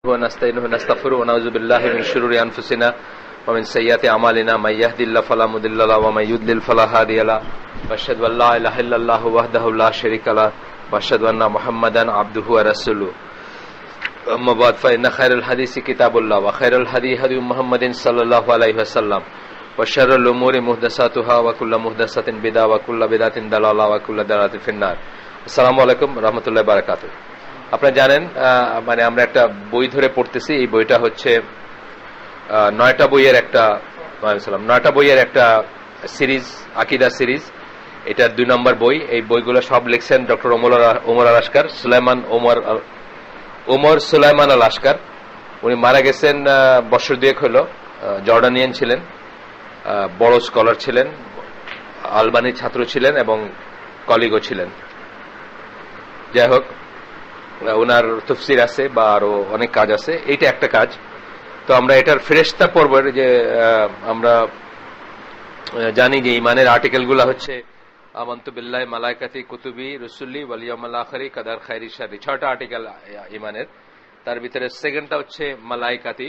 ونستعينه ونستغفره ونعوذ بالله من شرور أنفسنا ومن سيئات أعمالنا من يهدي الله فلا مضل له ومن يضلل فلا هادي له وأشهد أن لا إله إلا الله وحده لا شريك له وأشهد أن محمدا عبده ورسوله أما بعد فإن خير الحديث كتاب الله وخير الهدي هدي محمد صلى الله عليه وسلم وشر الأمور محدثاتها وكل محدثة بدعة وكل بدعة ضلالة وكل ضلالة في النار আসসালামু আলাইকুম রহমতুল্লাহি বারাকাতুহু। আপনারা জানেন মানে আমরা একটা বই ধরে পড়তেছি। এই বইটা হচ্ছে 9টা বইয়ের একটা সিরিজ, আকীদা সিরিজ। এটার 2 নম্বর বই। এই বইগুলো সব লিখছেন ডক্টর ওমর আল-আশকার, ওমর সুলাইমান আল-আশকার। উনি মারা গেছেন বছর দুয়েক হলো। জর্ডানিয়ান ছিলেন, বড় স্কলার ছিলেন, আলবানির ছাত্র ছিলেন এবং কলিগও ছিলেন। যাই হোক, ওনার তাফসীর আছে বা আরো অনেক কাজ আছে, এইটা একটা কাজ। তো আমরা এটার ফেরেশতা পর্বের যে আমরা জানি যে ইমানের আর্টিকেলগুলো হচ্ছে আমানতু বিল্লাহি মালাইকাতি কুতুবি রুসুলি ওয়াল ইয়াউমিল আখিরি কাদার খাইরি শাররি, 6টা আর্টিকেল ইমানের। তার ভিতরে সেকেন্ডটা হচ্ছে মালাইকাতি,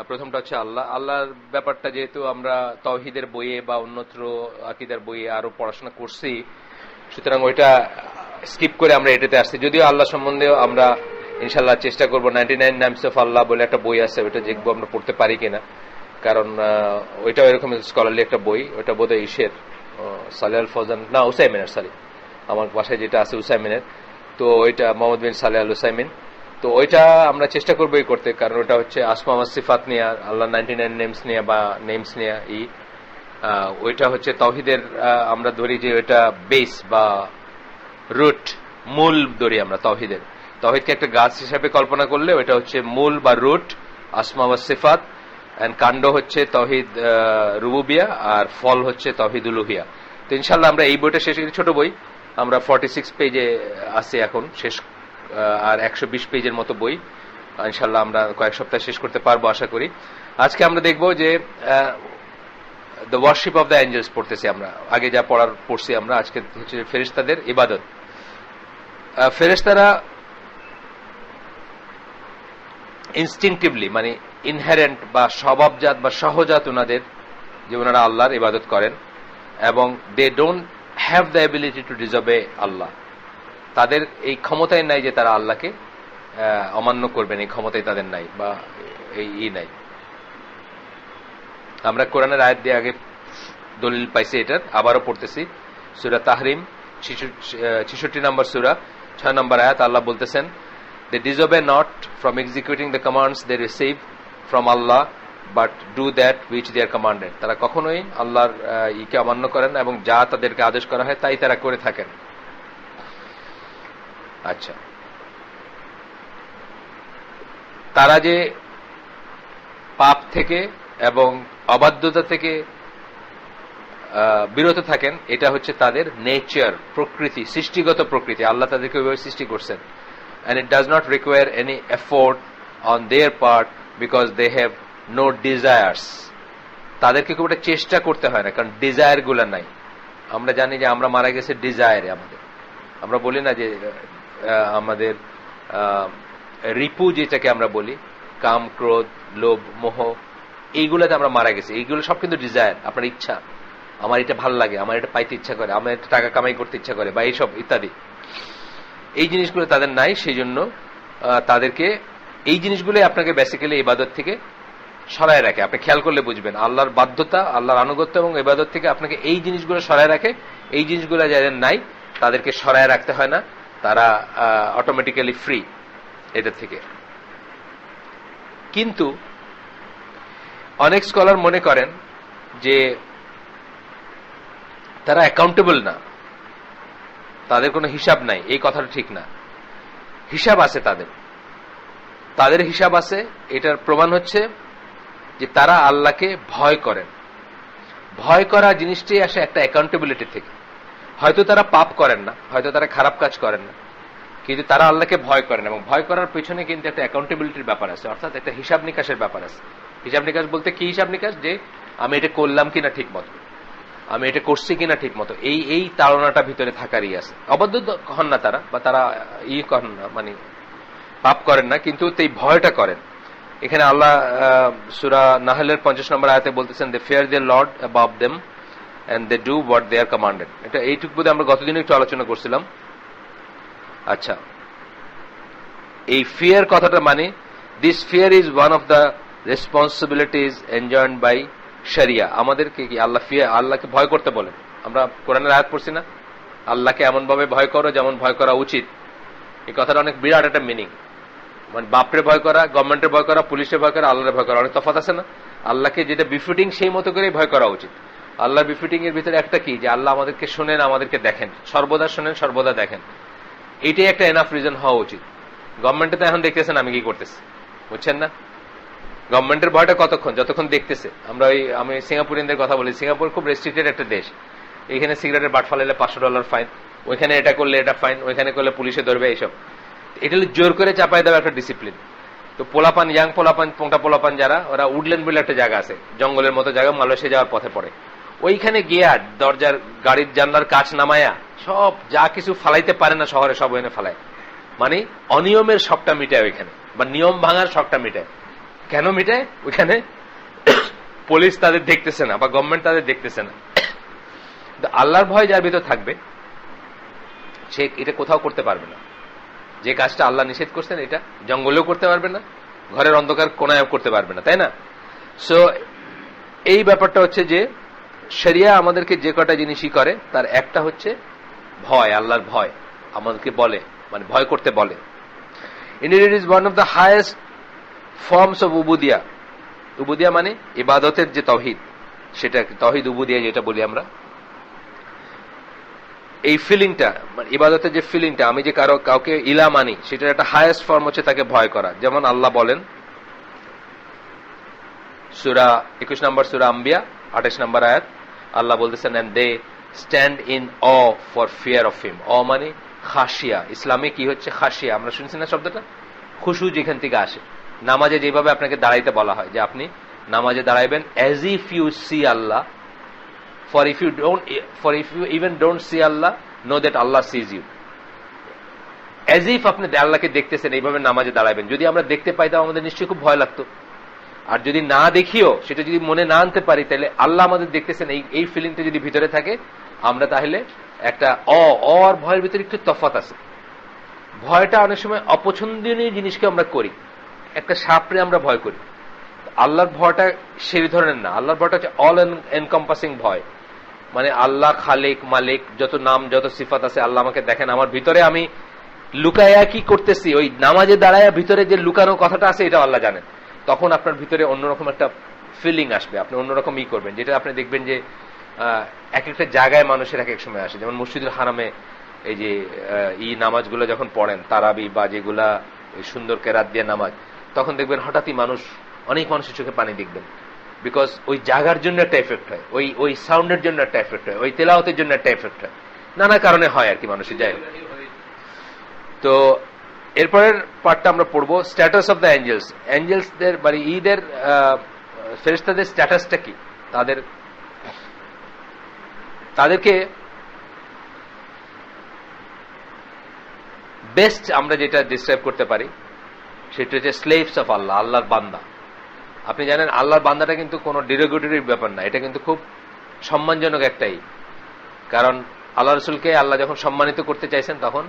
প্রথমটা হচ্ছে আল্লাহর ব্যাপারটা। যেহেতু আমরা তাওহীদের বইয়ে বা অন্যত্র আকীদার বইয়ে আরো পড়াশোনা করছি, সুতরাং ওইটা স্কিপ করে আমরা এটাতে আসছি। যদিও আল্লাহ সম্বন্ধে আমরা ইনশাআল্লাহ চেষ্টা করব। 99 নামস অফ আল্লাহ বলে একটা বই আছে, ওইটা দেখবো আমরা পড়তে পারি কিনা, কারণ ওইটাও এরকম স্কলারলি একটা বই। ওইটা বোধহয় ইসের সালেহ আল ফৌজান না উসাইমিনের, সরি আমার বাসায় যেটা আছে উসাইমিনের, তো ওইটা মোহাম্মদ বিন সালেহ আল উসাইমিন। তো ওইটা আমরা চেষ্টা করবো এই করতে, কারণ ওটা হচ্ছে আসমা ওয়া সিফাত নিয়ে, আল্লাহ 99 নেমস নিয়ে বা নেমস নিয়ে। ওইটা হচ্ছে তাওহীদের আমরা ধরি যে ওইটা বেস বা রুট, মূল ধরি আমরা তাওহীদের। তাওহীদকে একটা গাছ হিসেবে কল্পনা করলে ওইটা হচ্ছে মূল বা রুট, আসমা ওয়া সিফাত, এন্ড কাণ্ড হচ্ছে তাওহীদ রুবুবিয়া, আর ফল হচ্ছে তাওহীদ উলুহিয়া। তো ইনশাআল্লাহ আমরা এই বইটা শেষ, ছোট বই, আমরা 46 পেজে আছে এখন, শেষ আর 120 পেজের মতো বই। ইনশাআল্লাহ আমরা কয়েক সপ্তাহে শেষ করতে পারবো আশা করি। আজকে আমরা দেখব যে the worship of the angels পড়তেছি আমরা। আগে যা পড়ছি আমরা, আজকে হচ্ছে ফেরেশতাদের ইবাদত। ফেরেশতারা ইনস্টিংটিভলি, মানে ইনহেরেন্ট বা স্বভাবজাত বা সহজাত ওনাদের যে ওনারা আল্লাহর ইবাদত করেন, এবং they don't have the ability to disobey Allah. তাদের এই ক্ষমতাই নাই যে তারা আল্লাহকে অমান্য করবেন, এই ক্ষমতাই তাদের নাই বা এই নাই। আমরা কোরআনের আয়াত দিয়ে আগে দলিল পাইছি, এটার আবারও পড়তেছি। সূরা তাহরিম 66 নম্বর সূরা 6 নম্বর আয়াত। আল্লাহ বলতেছেন, they disobey not from executing the commands they receive from Allah but do that which they are commanded. তারা কখনোই আল্লাহর ইকে অমান্য করেন না এবং যা তাদেরকে আদেশ করা হয় তাই তারা করে থাকেন। আচ্ছা, তারা যে পাপ থেকে এবং অবাধ্যতা থেকে বিরত থাকেন, এটা হচ্ছে তাদের নেচার, প্রকৃতি, সৃষ্টিগত প্রকৃতি। আল্লাহ তাদেরকে ওইভাবে সৃষ্টি করছেন। and it does not require any effort on their part because they have no desires. তাদেরকে খুব একটা চেষ্টা করতে হয় না, কারণ ডিজায়ার গুলা নাই। আমরা জানি যে আমরা মারা গেছে ডিজায়ারে। আমরা বলি না যে আমাদের রিপু, যেটাকে আমরা বলি কাম, ক্রোধ, লোভ, মোহ, এইগুলাতে আমরা মারা গেছি। এইগুলো সব কিন্তু ডিজায়ার, আপনার ইচ্ছা। আমার এটা ভালো লাগে, আমার এটা পাইতে ইচ্ছা করে, আমার এটা টাকা কামাই করতে ইচ্ছা করে, বা এইসব ইত্যাদি। এই জিনিসগুলো তাদের নাই। সেই জন্য তাদেরকে এই জিনিসগুলোই আপনাকে বেসিক্যালি ইবাদত থেকে সরায় রাখে। আপনি খেয়াল করলে বুঝবেন, আল্লাহর বাধ্যতা, আল্লাহর আনুগত্য এবং ইবাদত থেকে আপনাকে এই জিনিসগুলো সরায় রাখে। এই জিনিসগুলো যাদের নাই তাদেরকে সরায় রাখতে হয় না, তারা অটোমেটিক্যালি ফ্রি এটা থেকে। কিন্তু অনেক স্কলার মনে করেন যে তারা অ্যাকাউন্টেবল না, তাদের কোনো হিসাব নাই। এই কথাটা ঠিক না। হিসাব আছে তাদের হিসাব আছে। এটার প্রমাণ হচ্ছে যে তারা আল্লাহকে ভয় করেন। ভয় করা জিনিসটাই আসে একটা অ্যাকাউন্টেবিলিটি থেকে। হয়তো তারা পাপ করেন না, হয়তো তারা খারাপ কাজ করেন না, কিন্তু তারা আল্লাহকে ভয় করেন, এবং ভয় করার পেছনে কিন্তু একটা অ্যাকাউন্টেবিলিটির ব্যাপার আছে, অর্থাৎ একটা হিসাব নিকাশের ব্যাপার আছে। হিসাব নিকাশ বলতে কি হিসাব নিকাশ? যে আমি এটা করলাম কিনা ঠিক মতো, আমি এটা করছি কিনা ঠিক মতো, এই তাড়নাটা ভিতরে থাকারই আছে। অবাধ্য হন না তারা, বা তারা করেন না, মানে পাপ করেন না, কিন্তু এই ভয়টা করেন। এখানে আল্লাহ সূরা নাহলের 50 নম্বর আয়াতে বলতেছেন, they fear their lord above them and they do what they are commanded. এটা এইটুকু বোধহয় আমরা গতদিন একটু আলোচনা করছিলাম। আচ্ছা, এই ফিয়ার কথাটা মানে, this fear is one of the responsibilities enjoined by Sharia. আমাদেরকে কি আল্লাহকে ভয় করতে বলেন। আমরা কোরআনের আয়াত পড়ছি না, আল্লাহকে এমন ভাবে ভয় করো যেমন ভয় করা উচিত। এই কথাটা অনেক বিরাট একটা মিনিং। মানে বাপরে ভয় করা, গভর্নমেন্টের ভয় করা, পুলিশের ভয় করা, আল্লাহর ভয় করা অনেক তফাৎ আছে না। আল্লাহকে যেটা বিফিটিং সেই মতো করে ভয় করা উচিত। আল্লাহর বিফিটিং এর ভিতরে একটা কি, যে আল্লাহ আমাদেরকে শোনেন, আমাদেরকে দেখেন, সর্বদা শোনেন, সর্বদা দেখেন। এইটাই একটা এনাফ রিজন হওয়া উচিত। গভর্নমেন্টে তো এখন দেখতেছেন আমি কি করতেছি, বুঝছেন না? গভর্নমেন্টের ভয়টা কতক্ষণ, যতক্ষণ দেখতেছে। আমি সিঙ্গাপুরিয়ানদের কথা বলি, সিঙ্গাপুর খুব রেস্ট্রিক্টেড একটা দেশ। এখানে সিগারেটের বাট ফালাইলে $500 ফাইন, ওইখানে এটা করলে এটা ফাইন, ওইখানে করলে পুলিশে ধরবে, এইসব। এটা জোর করে চাপাই দেওয়া একটা ডিসিপ্লিন। তো পোলাপান, ইয়াং পোলাপান, পোংটা পোলাপান যারা, ওরা উডল্যান্ড বলে একটা জায়গা আছে, জঙ্গলের মতো জায়গা, মালয়েশিয়া যাওয়ার পথে পড়ে। ওইখানে গিয়া দরজার গাড়ির জানলার কাচ নামায়া সব যা কিছু ফালাইতে পারে না শহরে, সব ওখানে ফালায়। মানে অনিয়মের শখটা মিটায় ওইখানে, বা নিয়ম ভাঙার শখটা মিটায়। কেন মিটায়? ওইখানে পুলিশ তাদের দেখতেছে না, বা গভর্নমেন্ট তাদের দেখতেছে না। আল্লাহর ভয় যার ভিতর থাকবে, সে এটা কোথাও করতে পারবে না। যে কাজটা আল্লাহ নিষেধ করছেন, এটা জঙ্গলেও করতে পারবে না, ঘরের অন্ধকার কোনায়ও করতে পারবে না, তাই না? সো এই ব্যাপারটা হচ্ছে যে শরিয়া আমাদেরকে যে কটা জিনিসই করে, তার একটা হচ্ছে ভয়, আল্লাহর ভয় আমাদেরকে বলে, মানে ভয় করতে বলে। It is one of the highest forms of উবুদিয়া। উবুদিয়া মানে ইবাদতের যে তৌহিদ, সেটা তৌহিদ উবুদিয়া যেটা বলি আমরা। এই ফিলিংটা, মানে ইবাদতের যে ফিলিংটা, আমি যে কাউকে ইলা মানি, সেটার একটা হাইয়েস্ট ফর্ম হচ্ছে তাকে ভয় করা। যেমন আল্লাহ বলেন সূরা 21 নম্বর সূরা আম্বিয়া 28 নম্বর আয়াত, আল্লাহ বলতেছেন, and they stand in uh for fear of him. অ মানে খাশিয়া। ইসলামে কি হচ্ছে খাশিয়া? আমরা শুনছি না শব্দটা? খুশু যেখান থেকে আসে। নামাজে যেভাবে আপনাকে দাঁড়াইতে বলা হয়, যে আপনি নামাজে দাঁড়াইবেন as if you see Allah, for if you even don't see Allah, know that Allah sees you. As if আপনি আল্লাহকে দেখতেছেন, এইভাবে নামাজে দাঁড়াবেন। যদি আমরা দেখতে পাইতাম আমাদের নিশ্চয়ই খুব ভয় লাগতো। আর যদি না দেখিও, সেটা যদি মনে না আনতে পারি, তাহলে আল্লাহ আমাদের দেখতেছেন এই ফিলিংটা যদি ভিতরে থাকে, আমরা তাহলে একটা আর ভয়ের ভিতরে একটু তফাৎ আছে। ভয়টা অনেক সময় অপছন্দনীয় জিনিসকে আমরা করি। একটা সাপরে আমরা ভয় করি। আল্লাহর ভয়টা সেই ধরনের না। আল্লাহর ভয়টা হচ্ছে অল এনকম্পাসিং ভয়। মানে আল্লাহ খালেক, মালিক, যত নাম, যত সিফাত আছে, আল্লাহ আমাকে দেখেন। আমার ভিতরে আমি লুকায়া কি করতেছি, ওই নামাজে দাঁড়ায় ভিতরে যে লুকানো কথাটা আছে, এটা আল্লাহ জানেন। তখন আপনার ভিতরে অন্যরকম একটা ফিলিং আসবে, আপনি অন্যরকম করবেন, যেটা আপনি দেখবেন যে এক একটা জায়গায় মানুষের এক এক সময় আসে। যেমন মসজিদুল হারামে এই যে নামাজগুলো যখন পড়েন, তারাবি বা যেগুলা সুন্দর কেরাত দিয়ে নামাজ, তখন দেখবেন হঠাৎই অনেক মানুষের চোখে পানি দেখবেন। বিকজ ওই জায়গার জন্য একটা এফেক্ট হয়, ওই সাউন্ডের জন্য একটা এফেক্ট হয়, ওই তেলাওয়াতের জন্য একটা এফেক্ট হয়, নানা কারণে হয় আর কি মানুষের যায়। তো এরপরের পার্টটা আমরা পড়বো, স্ট্যাটাস অফ দ্য এঞ্জেলস। এঞ্জেলসদের মানে ঈদের ফেরেশতাদের স্ট্যাটাসটা কি, তাদেরকে বেস্ট আমরা যেটা ডিসক্রাইব করতে পারি, সেটা হচ্ছে স্লেভস অফ আল্লাহ, আল্লাহর বান্দা। আপনি জানেন আল্লাহর বান্দাটা কিন্তু কোনো ডিরোগেটরি ব্যাপার না, এটা কিন্তু খুব সম্মানজনক একটাই। কারণ আল্লাহ রসুলকে আল্লাহ যখন সম্মানিত করতে চাইছেন, তখন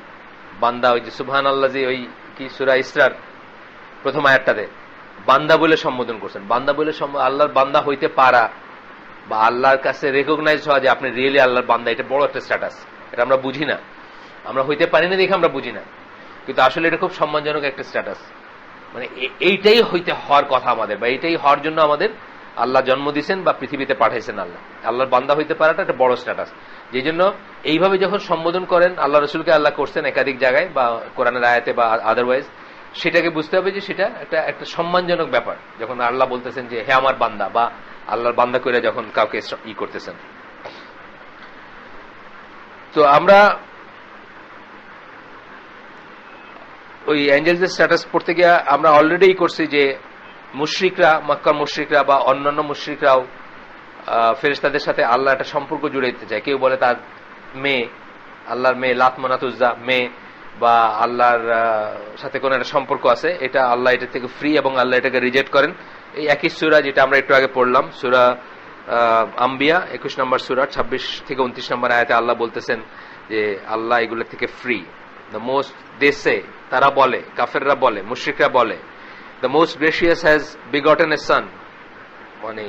বান্দা, ওই যে সুবহান আল্লাহ, যে ওই কি সূরা ইসরার প্রথম আয়াতটাতে বান্দা বলে সম্বোধন করছেন। বান্দা বলে আল্লাহর বান্দা হইতে পারা, বা আল্লাহর কাছে রেকগনাইজ হওয়া যে আপনি রিয়েলি আল্লাহর বান্দা, এটা বড় একটা স্ট্যাটাস। এটা আমরা বুঝি না, আমরা হইতে পারি না দেখে আমরা বুঝি না, কিন্তু আসলে এটা খুব সম্মানজনক একটা স্ট্যাটাস। মানে এইটাই হইতে হওয়ার কথা আমাদের, বা এইটাই হওয়ার জন্য আমাদের আল্লাহ জন্ম দিয়েছেন বা পৃথিবীতে পাঠাইছেন। আল্লাহর বান্দা হইতে পারাটা একটা বড় স্ট্যাটাস। যেই জন্য এইভাবে যখন সম্বোধন করেন, আল্লাহ রসুলকে আল্লাহ করছেন একাধিক জায়গায় বা কোরআনের আয়াতে বা আদারওয়াইজ, সেটাকে বুঝতে হবে যে সেটা একটা সম্মানজনক ব্যাপার। যখন আল্লাহ বলতেছেন যে হে আমার বান্দা, বা আল্লাহর বান্দা করে যখন কাউকে করতেছেন। তো আমরা ওই এঞ্জেলসের স্ট্যাটাস পড়তে গিয়ে আমরা অলরেডি করছি যে মুশরিকরা, মক্কার মুশরিকরা বা অন্যান্য মুশরিকরাও ফেরেশতাদের সাথে আল্লাহ একটা সম্পর্ক জুড়ে দিতে চায়। কেউ বলে তার মেয়ে, আল্লাহর মেয়ে লাত মানাত উজ্জা মেয়ে, বা আল্লাহর সাথে কোন একটা সম্পর্ক আছে, এটা আল্লাহ এটা থেকে ফ্রি এবং আল্লাহ এটাকে রিজেক্ট করেন। এই একই সূরা যেটা আমরা একটু আগে পড়লাম, সূরা আম্বিয়া 21 নম্বর সূরা 26 থেকে 29 নম্বর আয়াতে আল্লাহ বলতেছেন যে আল্লাহ এগুলো থেকে ফ্রি। দ্য মোস্ট দেশে তারা বলে, কাফেররা বলে, মুশরিকরা বলে, the most gracious has begotten a son, মানে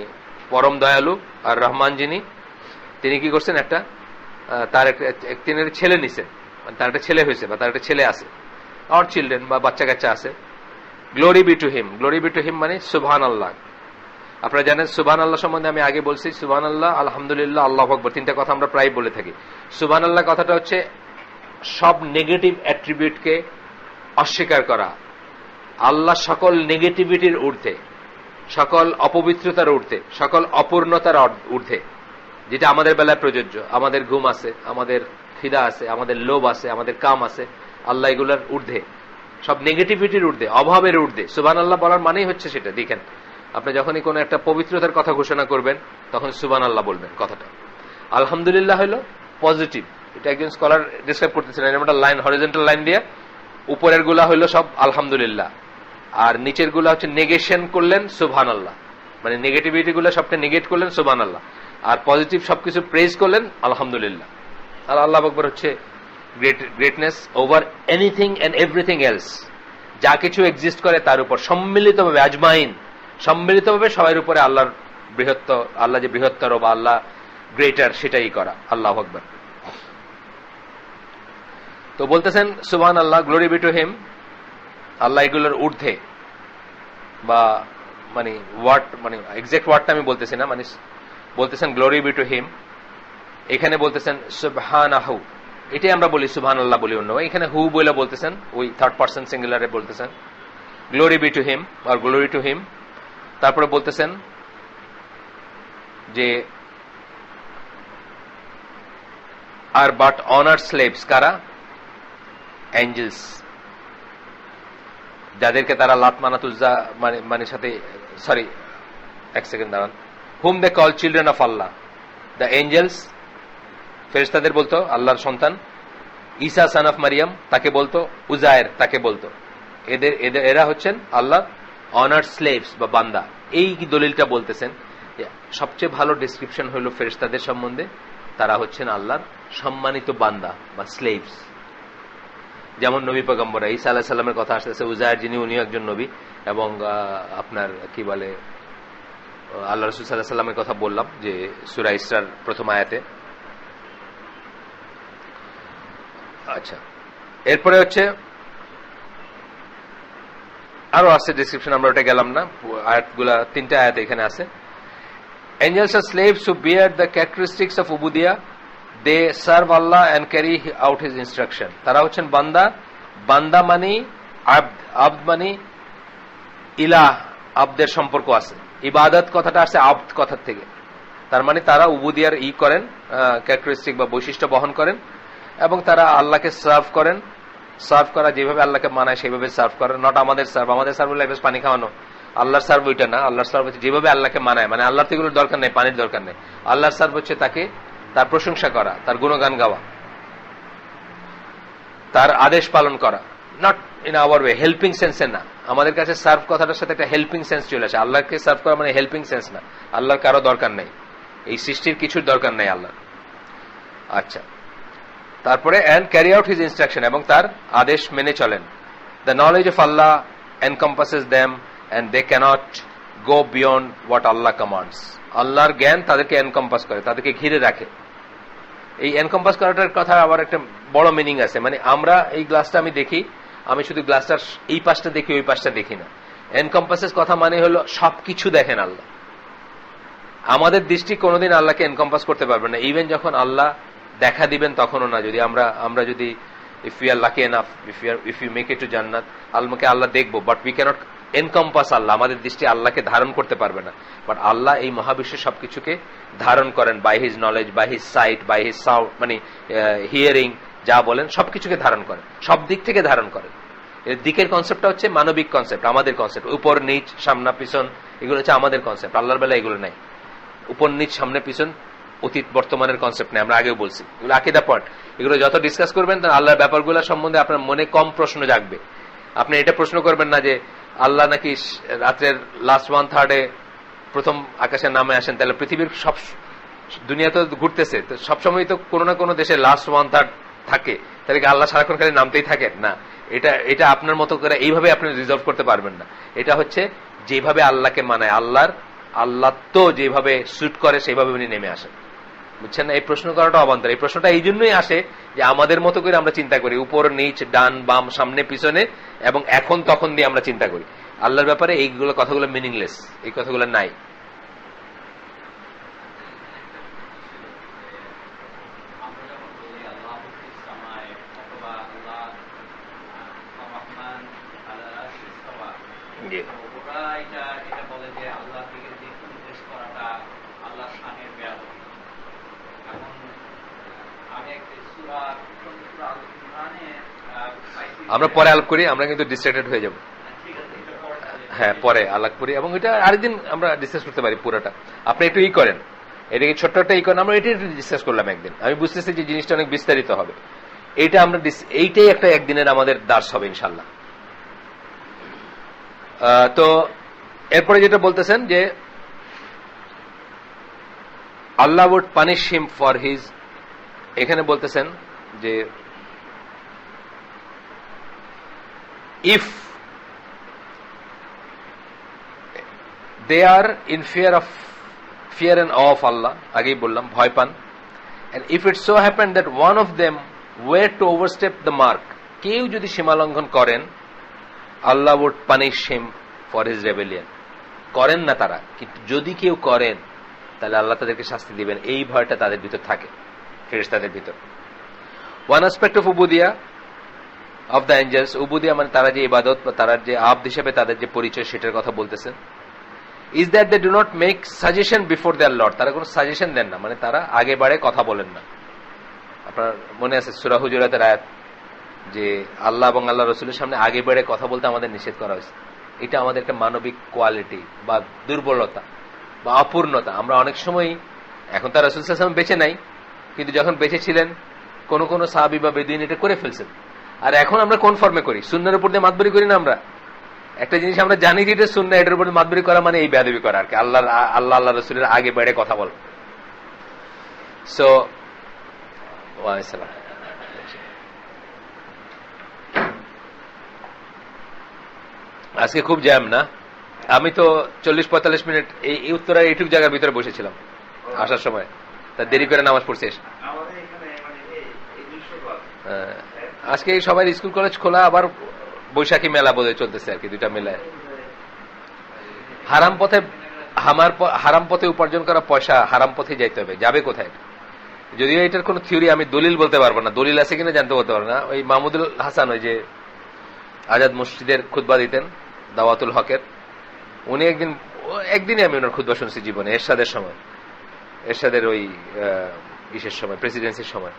পরম দয়ালু আর রহমান যিনি, তিনি কি করছেন, একটা তার তিনি ছেলে নিছেন, মানে তার একটা ছেলে হয়েছে বা তার একটা ছেলে আছে, আর চিলড্রেন বা বাচ্চা কাচ্চা আছে। Glory be to him, glory be to হিম মানে সুবহান আল্লাহ। আপনারা জানেন সুবহান আল্লাহ সম্বন্ধে আমি আগে বলছি, সুবহান আল্লাহ, আলহামদুলিল্লাহ, আল্লাহু আকবার, তিনটা কথা আমরা প্রায় বলে থাকি। সুবহান আল্লাহ কথাটা হচ্ছে সব নেগেটিভ অ্যাট্রিবিউটকে অস্বীকার করা, আল্লাহ সকল নেগেটিভিটির ঊর্ধ্বে, সকল অপবিত্রতার ঊর্ধ্বে, সকল অপূর্ণতার ঊর্ধ্বে, যেটা আমাদের বেলায় প্রযোজ্য। আমাদের ঘুম আছে, আমাদের খিদা আছে, আমাদের লোভ আছে, আমাদের কাম আছে, আল্লাহ এগুলার ঊর্ধ্বে, সব নেগেটিভিটির ঊর্ধ্বে, অভাবের ঊর্ধ্বে। সুবহানাল্লাহ বলার মানেই হচ্ছে সেটা। দেখেন, আপনি যখনই কোনো একটা পবিত্রতার কথা ঘোষণা করবেন তখন সুবহানাল্লাহ বলবেন কথাটা। আলহামদুলিল্লাহ হলো পজিটিভ, এটা একজন স্কলার ডিসক্রাইব করতেছিলেন, এরকম একটা লাইন, হরিজন্টাল লাইন দিয়ে, উপরের গুলা হইলো সব আলহামদুলিল্লাহ, আর নিচের গুলা হচ্ছে নেগেশন করলেন সুবহানাল্লাহ, মানে নেগেটিভিটি গুলো সবটা নেগেট করলেন সুবহানাল্লাহ, আর পজিটিভ সবকিছু প্রেজ করলেন আলহামদুলিল্লাহ। আর আল্লাহ আকবার হচ্ছে greatness over anything and everything else, যা কিছু এক্সিস্ট করে তার উপর সম্মিলিতভাবে, আজমাইন, সম্মিলিতভাবে সবার উপরে আল্লাহর বৃহত্তর, আল্লাহ যে বৃহত্তর বা আল্লাহ গ্রেটার সেটাই করা। আল্লাহু আকবার। তো বলতেছেন সুবহান আল্লাহ, গ্লোরি বি টু হিম, আল্লাহ এগুলোর ঊর্ধ্বে, বা মানে ওয়ার্ড, মানে এক্সাক্ট ওয়ার্ডটা আমি বলতেছি না, মানে বলতেছেন গ্লোরি বি টু হিম, এখানে বলতেছেন সুবহানাহু, এটাই আমরা বলি সুবহানাল্লাহ বলি অন্য, এখানে হু বলে বলতেছেন, ওই থার্ড পারসন সিঙ্গুলারে বলতেছেন গ্লোরি বি টু হিম আর গ্লোরি টু হিম। তারপরে বলতেছেন যে আর বাট অনার স্লেভস, কারা? অ্যাঞ্জেলস, যাদেরকে তারা লাত মানাত উজ্জা মানে সাথে, সরি এক সেকেন্ড দাঁড়ান, hmm they call children of Allah, the angels, ফেরেশতাদের বলতো আল্লাহর সন্তান। ঈসা সন অফ মারিয়াম তাকে বলতো, উজায়ের তাকে বলতো। এরা হচ্ছেন আল্লাহ অনার স্লেভস বা বান্দা। এই দলিলটা বলতেছেন সবচেয়ে ভালো ডেসক্রিপশন হলো ফেরেশতাদের সম্বন্ধে, তারা হচ্ছেন আল্লাহর সম্মানিত বান্দা বা স্লেভস। যেমন নবী পয়গম্বর ঈসা আলাইহিস সালামের কথা আসতেছে, উজায়ের যিনি, উনিও একজন নবী, এবং আপনার কি বলে আল্লাহ রাসূল সাল্লাল্লাহু আলাইহি সাল্লামের কথা বললাম যে সূরা ইসরার প্রথম আয়াতে। আচ্ছা, এরপরে হচ্ছে আরো আছে ডেসক্রিপশন, আমরা ওটা গেলাম না, আয়াতগুলা তিনটা আয়াত এখানে আছে। Angels are slaves who bear the characteristics of ubudiyya. They serve Allah and carry out His instruction. তারা হচ্ছেন বান্দা, বান্দা মানে আবদ, আবদ মানে ইলাহ, আবদের সম্পর্ক আছে। ইবাদত কথাটা আসছে আবদ কথার থেকে, তার মানে তারা উবুদিয়ার করেন, ক্যারেক্টারিস্টিক বা বৈশিষ্ট্য বহন করেন, এবং তারা আল্লাহকে সার্ভ করেন। সার্ভ করা যেভাবে আল্লাহকে মানায় সেভাবে সার্ভ করেন, নট আমাদের সার্ভ। আমাদের সার্ভ হলো পানি খাওয়ানো, আল্লাহর সার্ভ ওইটা না। আল্লাহর সার্ভ হচ্ছে যেভাবে আল্লাহকে মানায়, মানে আল্লাহর তো এগুলোর দরকার নেই, পানির দরকার নেই। আল্লাহর সার্ভ হচ্ছে তাকে, তার প্রশংসা করা, তার গুণগান গাওয়া, তার আদেশ পালন করা, not in our way, helping সেন্সে না। আমাদের কাছে সার্ভ কথাটার সাথে একটা হেল্পিং সেন্স চলে আসে। আল্লাহকে সার্ভ করা মানে হেল্পিং সেন্স না, আল্লাহর কারো দরকার নেই, এই সৃষ্টির কিছুর দরকার নেই আল্লাহ। আচ্ছা, তারপরে and carry out his instruction, এবং তার আদেশ মেনে চলেন। The knowledge of Allah encompasses them and they cannot go beyond what Allah commands. আল্লাহর জ্ঞান তাদেরকে এনকম্পাস করে, তাদেরকে ঘিরে রাখে। এই এনকম্পাস করাটার কথা আবার একটা বড় মিনিং আছে, মানে আমরা এই গ্লাসটা আমি দেখি, আমি শুধু গ্লাসটার এই পাশটা দেখি, ওই পাশটা দেখি না। এনকম্পাসের কথা মানে হলো সবকিছু দেখেন আল্লাহ। আমাদের দৃষ্টি কোনোদিন আল্লাহকে এনকম্পাস করতে পারবে না, ইভেন যখন আল্লাহ দেখা দিবেন তখনও না। যদি আমরা যদি if we are lucky enough, if you make it to জান্নাত, আল্লাহ দেখবো, বাট we cannot এনকম্পাস আল্লাহ, আমাদের দৃষ্টি আল্লাহকে ধারণ করতে পারবে না। বাট আল্লাহ এই মহাবিশ্বের সবকিছুকে ধারণ করেন, by his knowledge, by his sight, by his sound, মানে হিয়ারিং, যা বলেন সবকিছুকে ধারণ করেন, সব দিক থেকে ধারণ করেন। এর দিকের কনসেপ্টটা হচ্ছে মানবিক কনসেপ্ট, আমাদের কনসেপ্ট। উপর নিচ, সামনা পিছন, এগুলো হচ্ছে আমাদের কনসেপ্ট। আল্লাহর বেলা এগুলো নাই, উপর নিচ সামনে পিছন অতীত বর্তমানের কনসেপ্ট নেই, আমরা আগেও বলছি, এগুলো আকীদা পয়েন্ট। এগুলো যত ডিসকাস করবেন তখন আল্লাহর ব্যাপারগুলো সম্বন্ধে আপনার মনে কম প্রশ্ন জাগবে। আপনি এটা প্রশ্ন করবেন না যে আল্লাহ নাকি রাত্রের লাস্ট 1/3 প্রথম আকাশের নামে আসেন, তাহলে পৃথিবীর সব দুনিয়া তো ঘুরতেছে, তো সবসময় তো কোনো না কোনো দেশে লাস্ট 1/3 থাকে, তাহলে কি আল্লাহ সারাক্ষণ খালি নামতেই থাকেন? না, এটা আপনার মতো করে এইভাবে আপনি রিজলভ করতে পারবেন না। এটা হচ্ছে যেভাবে আল্লাহকে মানায়, আল্লাহ তো যেভাবে সুট করে সেইভাবে উনি নেমে আসেন, বুঝছেন না? এই প্রশ্ন করাটা অবান্তর। এই প্রশ্নটা এই জন্যই আসে যে আমাদের মতো করে আমরা চিন্তা করি, উপর নিচ ডান বাম সামনে পিছনে এবং এখন তখন দিয়ে আমরা চিন্তা করি। আল্লাহর ব্যাপারে এইগুলো কথাগুলো মিনিংলেস, এই কথাগুলো নাই। আমরা পরে আলাপ করি, আমরা কিন্তু ডিস্ট্রাক্টেড হয়ে যাব। হ্যাঁ, পরে আলাপ করি এবং এটা আরেকদিন আমরা ডিসকাস করতে পারি পুরোটা। আপনি একটু করেন, এটাকে ছোট্ট একটা করেন, আমরা এটাই ডিসকাস করলাম একদিন। আমি বুঝতেছি যে জিনিসটা অনেক বিস্তারিত হবে, এইটা আমরা এইটাই একটা একদিনের আমাদের দার্স হবে ইনশাল্লাহ। তো এরপরে যেটা বলতেছেন যে Allah would punish him for his, এখানে বলতেছেন যে if they are in fear and awe of Allah, আগেই বললাম ভয় পান, and if it so happened that one of them were to overstep the mark, কেউ যদি সীমালঙ্ঘন করেন, Allah would punish him for his rebellion। করেন না তারা, কিন্তু যদি কেউ করেন তাহলে আল্লাহ তাদেরকে শাস্তি দিবেন, এই ভয়টা তাদের ভিতর থাকে, ফেরেশতাদের ভিতর। one aspect of ubudiyah of the angels, উবুদিয়া মানে তারা যে ইবাদত বা তারা যে আব্দ হিসেবে তাদের যে পরিচয় সেটার কথা বলতেছেন, is that they do not make suggestion before their Lord, তারা কোনো সাজেশন দেন না, মানে তারা আগে বাড়ে কথা বলেন না। আপনার মনে আছে সূরা হুজুরাতের আয়াত যে আল্লাহ এবং আল্লাহ রাসূলের সামনে আগে বাড়ে কথা বলতে আমাদের নিষেধ করা হয়েছে। এটা আমাদের একটা মানবিক কোয়ালিটি বা দুর্বলতা বা অপূর্ণতা। আমরা অনেক সময়, এখন তার রাসূল সাল্লাল্লাহু আলাইহি ওয়াসাল্লাম বেঁচে নাই, কিন্তু যখন বেঁচে ছিলেন কোন সাহাবী বা বেদুইন এটা করে ফেলছেন। আর এখন আমরা কোন ফর্মে করি? সুন্নাহর উপর দিয়ে মাতবরি করি না। আমরা একটা জিনিস আমরা জানি যে এটা সুন্নাহ, এটার উপর মাতবরি করা মানে এই বেয়াদবি করা আর কি, আল্লাহ রাসূলের আগে বেড়ে কথা বল। সো ওয়ালাইকুম, আজকে খুব জ্যাম না? আমি তো 40-45 মিনিট এই উত্তরা এইটুক জায়গার ভিতরে বসেছিলাম আসার সময়, তা দেরি করে নামাজ পড়ছে। আজকে সবাই স্কুল কলেজ খোলা, আবার বৈশাখী মেলা বোধহয় চলতেছে আর কি, দুইটা মেলায়। হারাম পথে উপার্জন করা পয়সা হারাম পথে যাইতে হবে, যাবে কোথায়? যদিও এটার কোন থিওরি আমি দলিল বলতে পারবো না, দলিল আছে কিনা জানতে বলতে পারবো না। ওই মাহমুদুল হাসান, ওই যে আজাদ মসজিদের খুতবা দিতেন দাওয়াতুল হকের, উনি একদিনই আমি ওনার খুতবা শুনছি জীবনে, এরশাদের ওই বিশেষ সময়, প্রেসিডেন্সির সময়।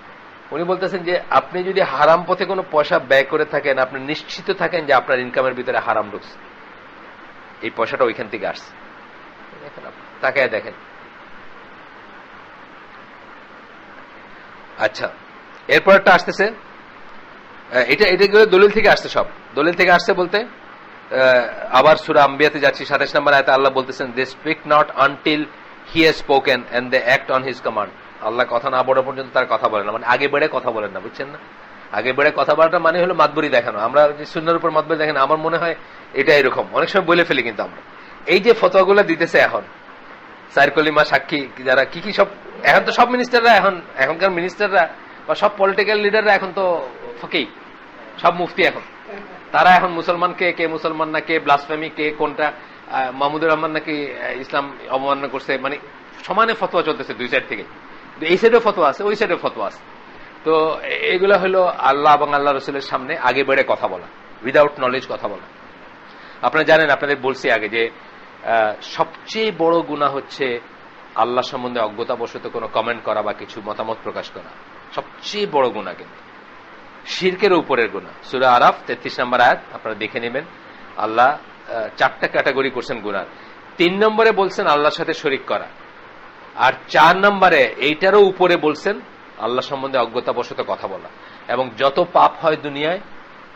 উনি বলতেছেন যে আপনি যদি হারাম পথে কোনো পয়সা ব্যয় করে থাকেন, আপনি নিশ্চিত থাকেন যে আপনার ইনকামের ভিতরে হারাম ঢুকছে, এই পয়সাটা ওইখান থেকে আসছে। তাকায় দেখেন। আচ্ছা, এরপর একটা আসতেছে, এটা দলিল থেকে আসছে, সব দলিল থেকে আসছে বলতে আবার সূরা আম্বিয়াতে যাচ্ছি, 27 নম্বর আয়াতে আল্লাহ বলতেছেন, they speak not until he has spoken and they act on his command. Allah কথা না বলা পর্যন্ত তার কথা বলেন না, মানে আগে বেড়ে কথা বলেন না, বুঝছেন না? আগে বেড়ে কথা বলাটা মানে হলো মাতবরি দেখানো। আমরা যে সুন্নাহর উপর মাতবরি দেখেন, আমার মনে হয় এটা এরকম অনেক সময় বলে ফেলি। কিন্তু আমরা এই যে ফতোয়াগুলো দিতেছে এখন, সাইরকলিমা সাক্ষী যারা কি সব, এখন তো সব মিনিস্টাররা, এখনকার মিনিস্টাররা বা সব পলিটিক্যাল লিডাররা এখন তো ফকি, সব মুফতি। এখন তারা এখন মুসলমান কে মুসলমান না, কে ব্লাসফেমি, কে কোনটা, মাহমুদুর রহমান নাকি ইসলাম অবমাননা করছে, মানে সমানে ফতোয়া চলতেছে দুই সাইড থেকে। এই সাইডেও ফতোয়া আছে, ওই সাইডেও ফতোয়া আছে। তো এগুলো হলো আল্লাহ এবং আল্লাহ রসুলের সামনে আগে বেড়ে কথা বলা, উইদাউট নলেজ কথা বলা। আপনারা জানেন, আপনাদের বলছি আগে যে সবচেয়ে বড় গুনাহ হচ্ছে আল্লাহ সম্বন্ধে অজ্ঞতাবশত কোনো কমেন্ট করা বা কিছু মতামত প্রকাশ করা, সবচেয়ে বড় গুনাহ, কিন্তু শিরকের উপরের গুনাহ। সূরা আরাফ 33 নম্বর আয়াত আপনারা দেখে নেবেন। আল্লাহ 4টা ক্যাটাগরি করছেন গুনাহ। 3 নম্বরে বলছেন আল্লাহর সাথে শরীক করা, আর 4 নম্বরে এইটারও উপরে বলছেন আল্লাহ সম্বন্ধে অজ্ঞতাবশত কথা বলা, এবং যত পাপ হয় দুনিয়ায়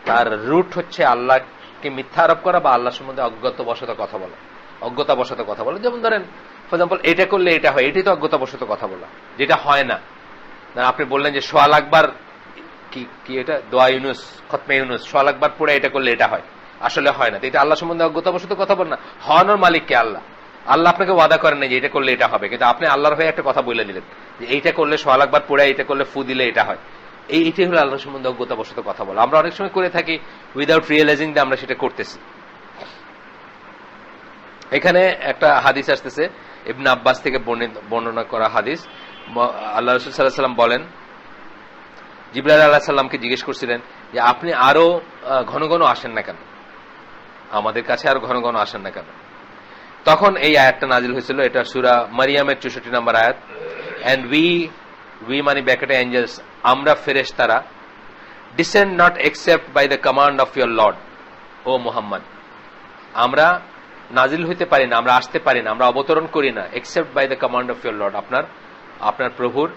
তার রুট হচ্ছে আল্লাহকে মিথ্যা আরোপ করা বা আল্লাহ সম্বন্ধে অজ্ঞতাবশত কথা বলা। যেমন ধরেন ফর এক্সাম্পল, এটা করলে এটা হয়, এটাই তো অজ্ঞতাবশত কথা বলা, যেটা হয় না। আপনি বললেন যে 100 লাখ বার কি এটা দোয়া ইউনুস, খতমে ইউনুস 100 লাখ বার পড়ে এটা করলে এটা হয়, আসলে হয় না। এটা আল্লাহ সম্বন্ধে অজ্ঞতাবশত কথা বল না। হওয়ানোর মালিক কে? আল্লাহ। আল্লাহ আপনাকে ওয়াদা করেন না যে এটা করলে এটা হবে, কিন্তু আপনি আল্লাহর হয়ে একটা কথা বলে দিলেন যে এইটা করলে 100 লাখ বার পড়ে, এটা করলে ফু দিলে এটা হয়। এইটাই হলো আল্লাহ সম্বন্ধে অজ্ঞতাবশত কথা বলা। আমরা অনেক সময় করে থাকি উইদাউট রিয়েলাইজিং যে আমরা সেটা করতেছি। এখানে একটা হাদিস আসতেছে ইবনে আব্বাস থেকে বর্ণনা করা হাদিস। আল্লাহ রাসূল সাল্লাল্লাহু আলাইহি ওয়াসাল্লাম বলেন, জিবরাইল আলাইহিস সালামকে জিজ্ঞেস করছিলেন যে আপনি আরো ঘন ঘন আসেন না কেন, আমাদের কাছে আর ঘন ঘন আসেন না কেন? তখন এই আয়াতটা নাজিল হয়েছিল। এটা সূরা মারিয়ামের 64 নম্বর আয়াত। এন্ড উই মানে ব্যাকেটে এঞ্জেলস, আমরা ফেরেশতারা, descend not except by the command of your lord, O Muhammad, আমরা নাজিল হইতে পারি না, আমরা আসতে পারি না, আমরা অবতরণ করি না, except by the command of your lord, আপনার প্রভুর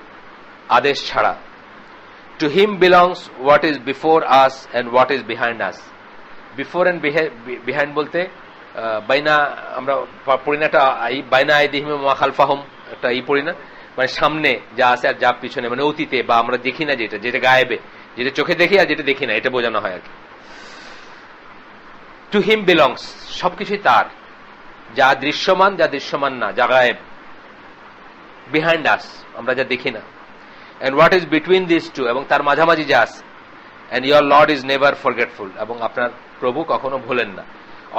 আদেশ ছাড়া। To him belongs what is before us and what is behind us. Before and behind বলতে বাইনা, আমরা পড়ি না একটা বাইনা আইদিহিম ওয়া খালফাহুম, একটা পড়ি না, মানে সামনে যা আছে আর যা পিছনে, মানে অতীতে বা আমরা দেখি না যেটা গায়েবে, যেটা চোখে দেখি আর যেটা দেখি না, এটা বোঝানো হয় আর কি। টু হিম বিলংস, সবকিছুই তার, যা দৃশ্যমান, যা দৃশ্যমান না, যা গায়েব। বিহাইন্ড আস, আমরা যা দেখি না। And what is between this two, এবং তার মাঝামাঝি যা আছে। And your lord is never forgetful, এবং আপনার প্রভু কখনো ভোলেন না।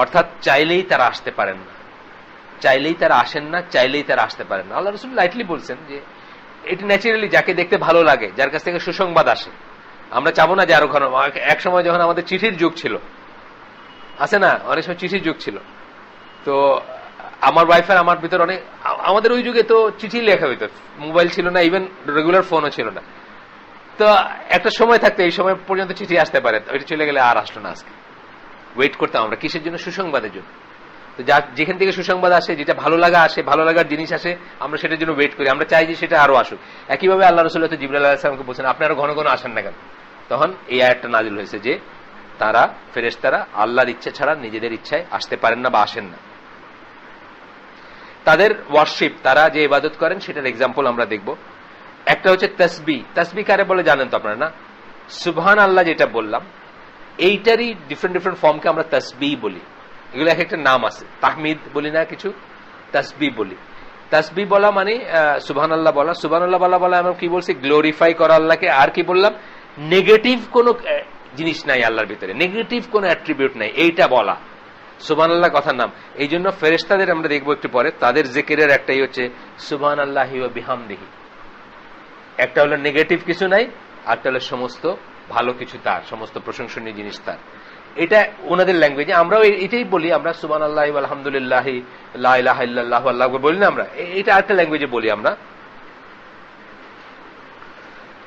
অর্থাৎ চাইলেই তারা আসতে পারেন না, চাইলেই তারা আসেন না, চাইলেই তারা আসতে পারেন না। আল্লাহ রাসূল লাইটলি বলছেন যে এটা ন্যাচারালি যাকে দেখতে ভালো লাগে, যার কাছ থেকে সুসংবাদ আসে। আমরা চাবো না যে আরো ঘন। এক সময় যখন আমাদের চিঠির যুগ ছিল, আছে না, অনেক সময় চিঠির যুগ ছিল, তো আমার ওয়াইফ আর আমার ভিতর অনেক, আমাদের ওই যুগে তো চিঠি লেখা হইতো, মোবাইল ছিল না, ইভেন রেগুলার ফোনও ছিল না। তো একটা সময় থাকতে এই সময় পর্যন্ত চিঠি আসতে পারে, ওইটা চলে গেলে আর আসলো না। আজকে ওয়েট করতাম আমরা কিসের জন্য? সুসংবাদের জন্য। তো যেখান থেকে সুসংবাদ আসে, যেটা ভালো লাগা আসে, ভালো লাগার জিনিস আসে, আমরা সেটার জন্য ওয়েট করি, আমরা চাই যে সেটা আরো আসুক। একইভাবে আল্লাহ রাসূল জিবরাইল আলাইহিস সালামকে বলছেন আপনি আরো ঘন ঘন আসেন না কেন? তখন এই আয়াতটা নাজিল হয়েছে যে তারা, ফেরেশতারা আল্লাহর ইচ্ছা ছাড়া নিজেদের ইচ্ছায় আসতে পারেন না বা আসেন না। তাদের ওয়ারশিপ, তারা যে ইবাদত করেন সেটার এক্সাম্পল আমরা দেখব। একটা হচ্ছে তাসবিহ। তাসবিহ কারে বলে জানেন তো আপনারা, না? সুবহান আল্লাহ যেটা বললাম, এইটারই ডিফারেন্ট ফর্মকে আমরা তাসবিহ বলি। এগুলো এক একটা নাম আছে, তাহমিদ বলি না কিছু, তাসবিহ বলি। তাসবিহ বলা মানে সুবহানাল্লাহ বলা। সুবহানাল্লাহ বলা আমরা কি বলছি? গ্লোরিফাই করা আল্লাহকে। আর কি বললাম? নেগেটিভ কোন জিনিস নাই আল্লাহর ভিতরে, নেগেটিভ কোন অ্যাট্রিবিউট নাই, এইটা বলা সুবহানাল্লাহ কথার নাম। এই জন্য ফেরেশতাদের আমরা দেখবো একটু পরে, তাদের জিকিরের একটাই হচ্ছে সুবহানাল্লাহি ওয়া বিহামদিহি। একটা হলো নেগেটিভ কিছু নাই, আরটা হলো সমস্ত ভালো কিছু তার, সমস্ত প্রশংসনীয় জিনিস তার। এটা ওনাদের ল্যাঙ্গুয়েজে। আমরাও এটাই বলি, আমরা সুবহানাল্লাহি ওয়া আলহামদুলিল্লাহি লা ইলাহা ইল্লাল্লাহু আল্লাহু আকবার বলি না আমরা, এটা আরেকটা ল্যাঙ্গুয়েজে বলি আমরা।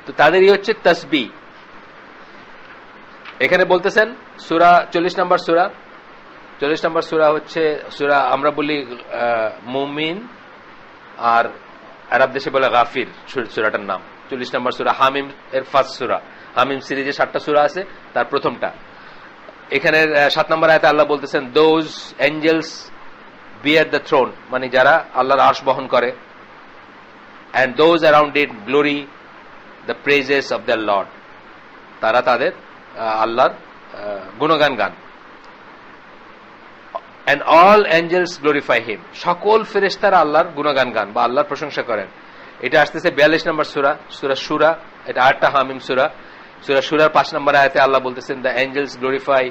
তো তাদেরই হচ্ছে তাসবিহ। এখানে বলতেছেন সূরা 40 নম্বর সূরা, 40 নম্বর সূরা হচ্ছে সূরা, আমরা বলি মুমিন, আর আরব দেশে বলে গাফির সূরাটার নাম। 40 নম্বর সূরা হামিম এর ফার্স্ট সূরা। হামিম সিরিজে 7টা সূরা আছে, তার প্রথমটা। এখানে 7 নম্বর আয়াতে আল্লাহ বলতেছেন those angels bear the throne, মানে যারা আল্লাহর আরশ বহন করে, and those around it glory the praises of the lord, তারা তাদের আল্লাহর গুণগান গান। And all angels glorify him, সকল ফেরেশতারা আল্লাহর গুণগান গান বা আল্লাহর প্রশংসা করেন। এটা আসতেছে 42 নম্বর সূরা, সূরা সূরা। এটা আরেকটা হামিম সূরা। সূরা সূরার 5 নম্বর আয়াতে আল্লাহ বলতেছেন the angels glorify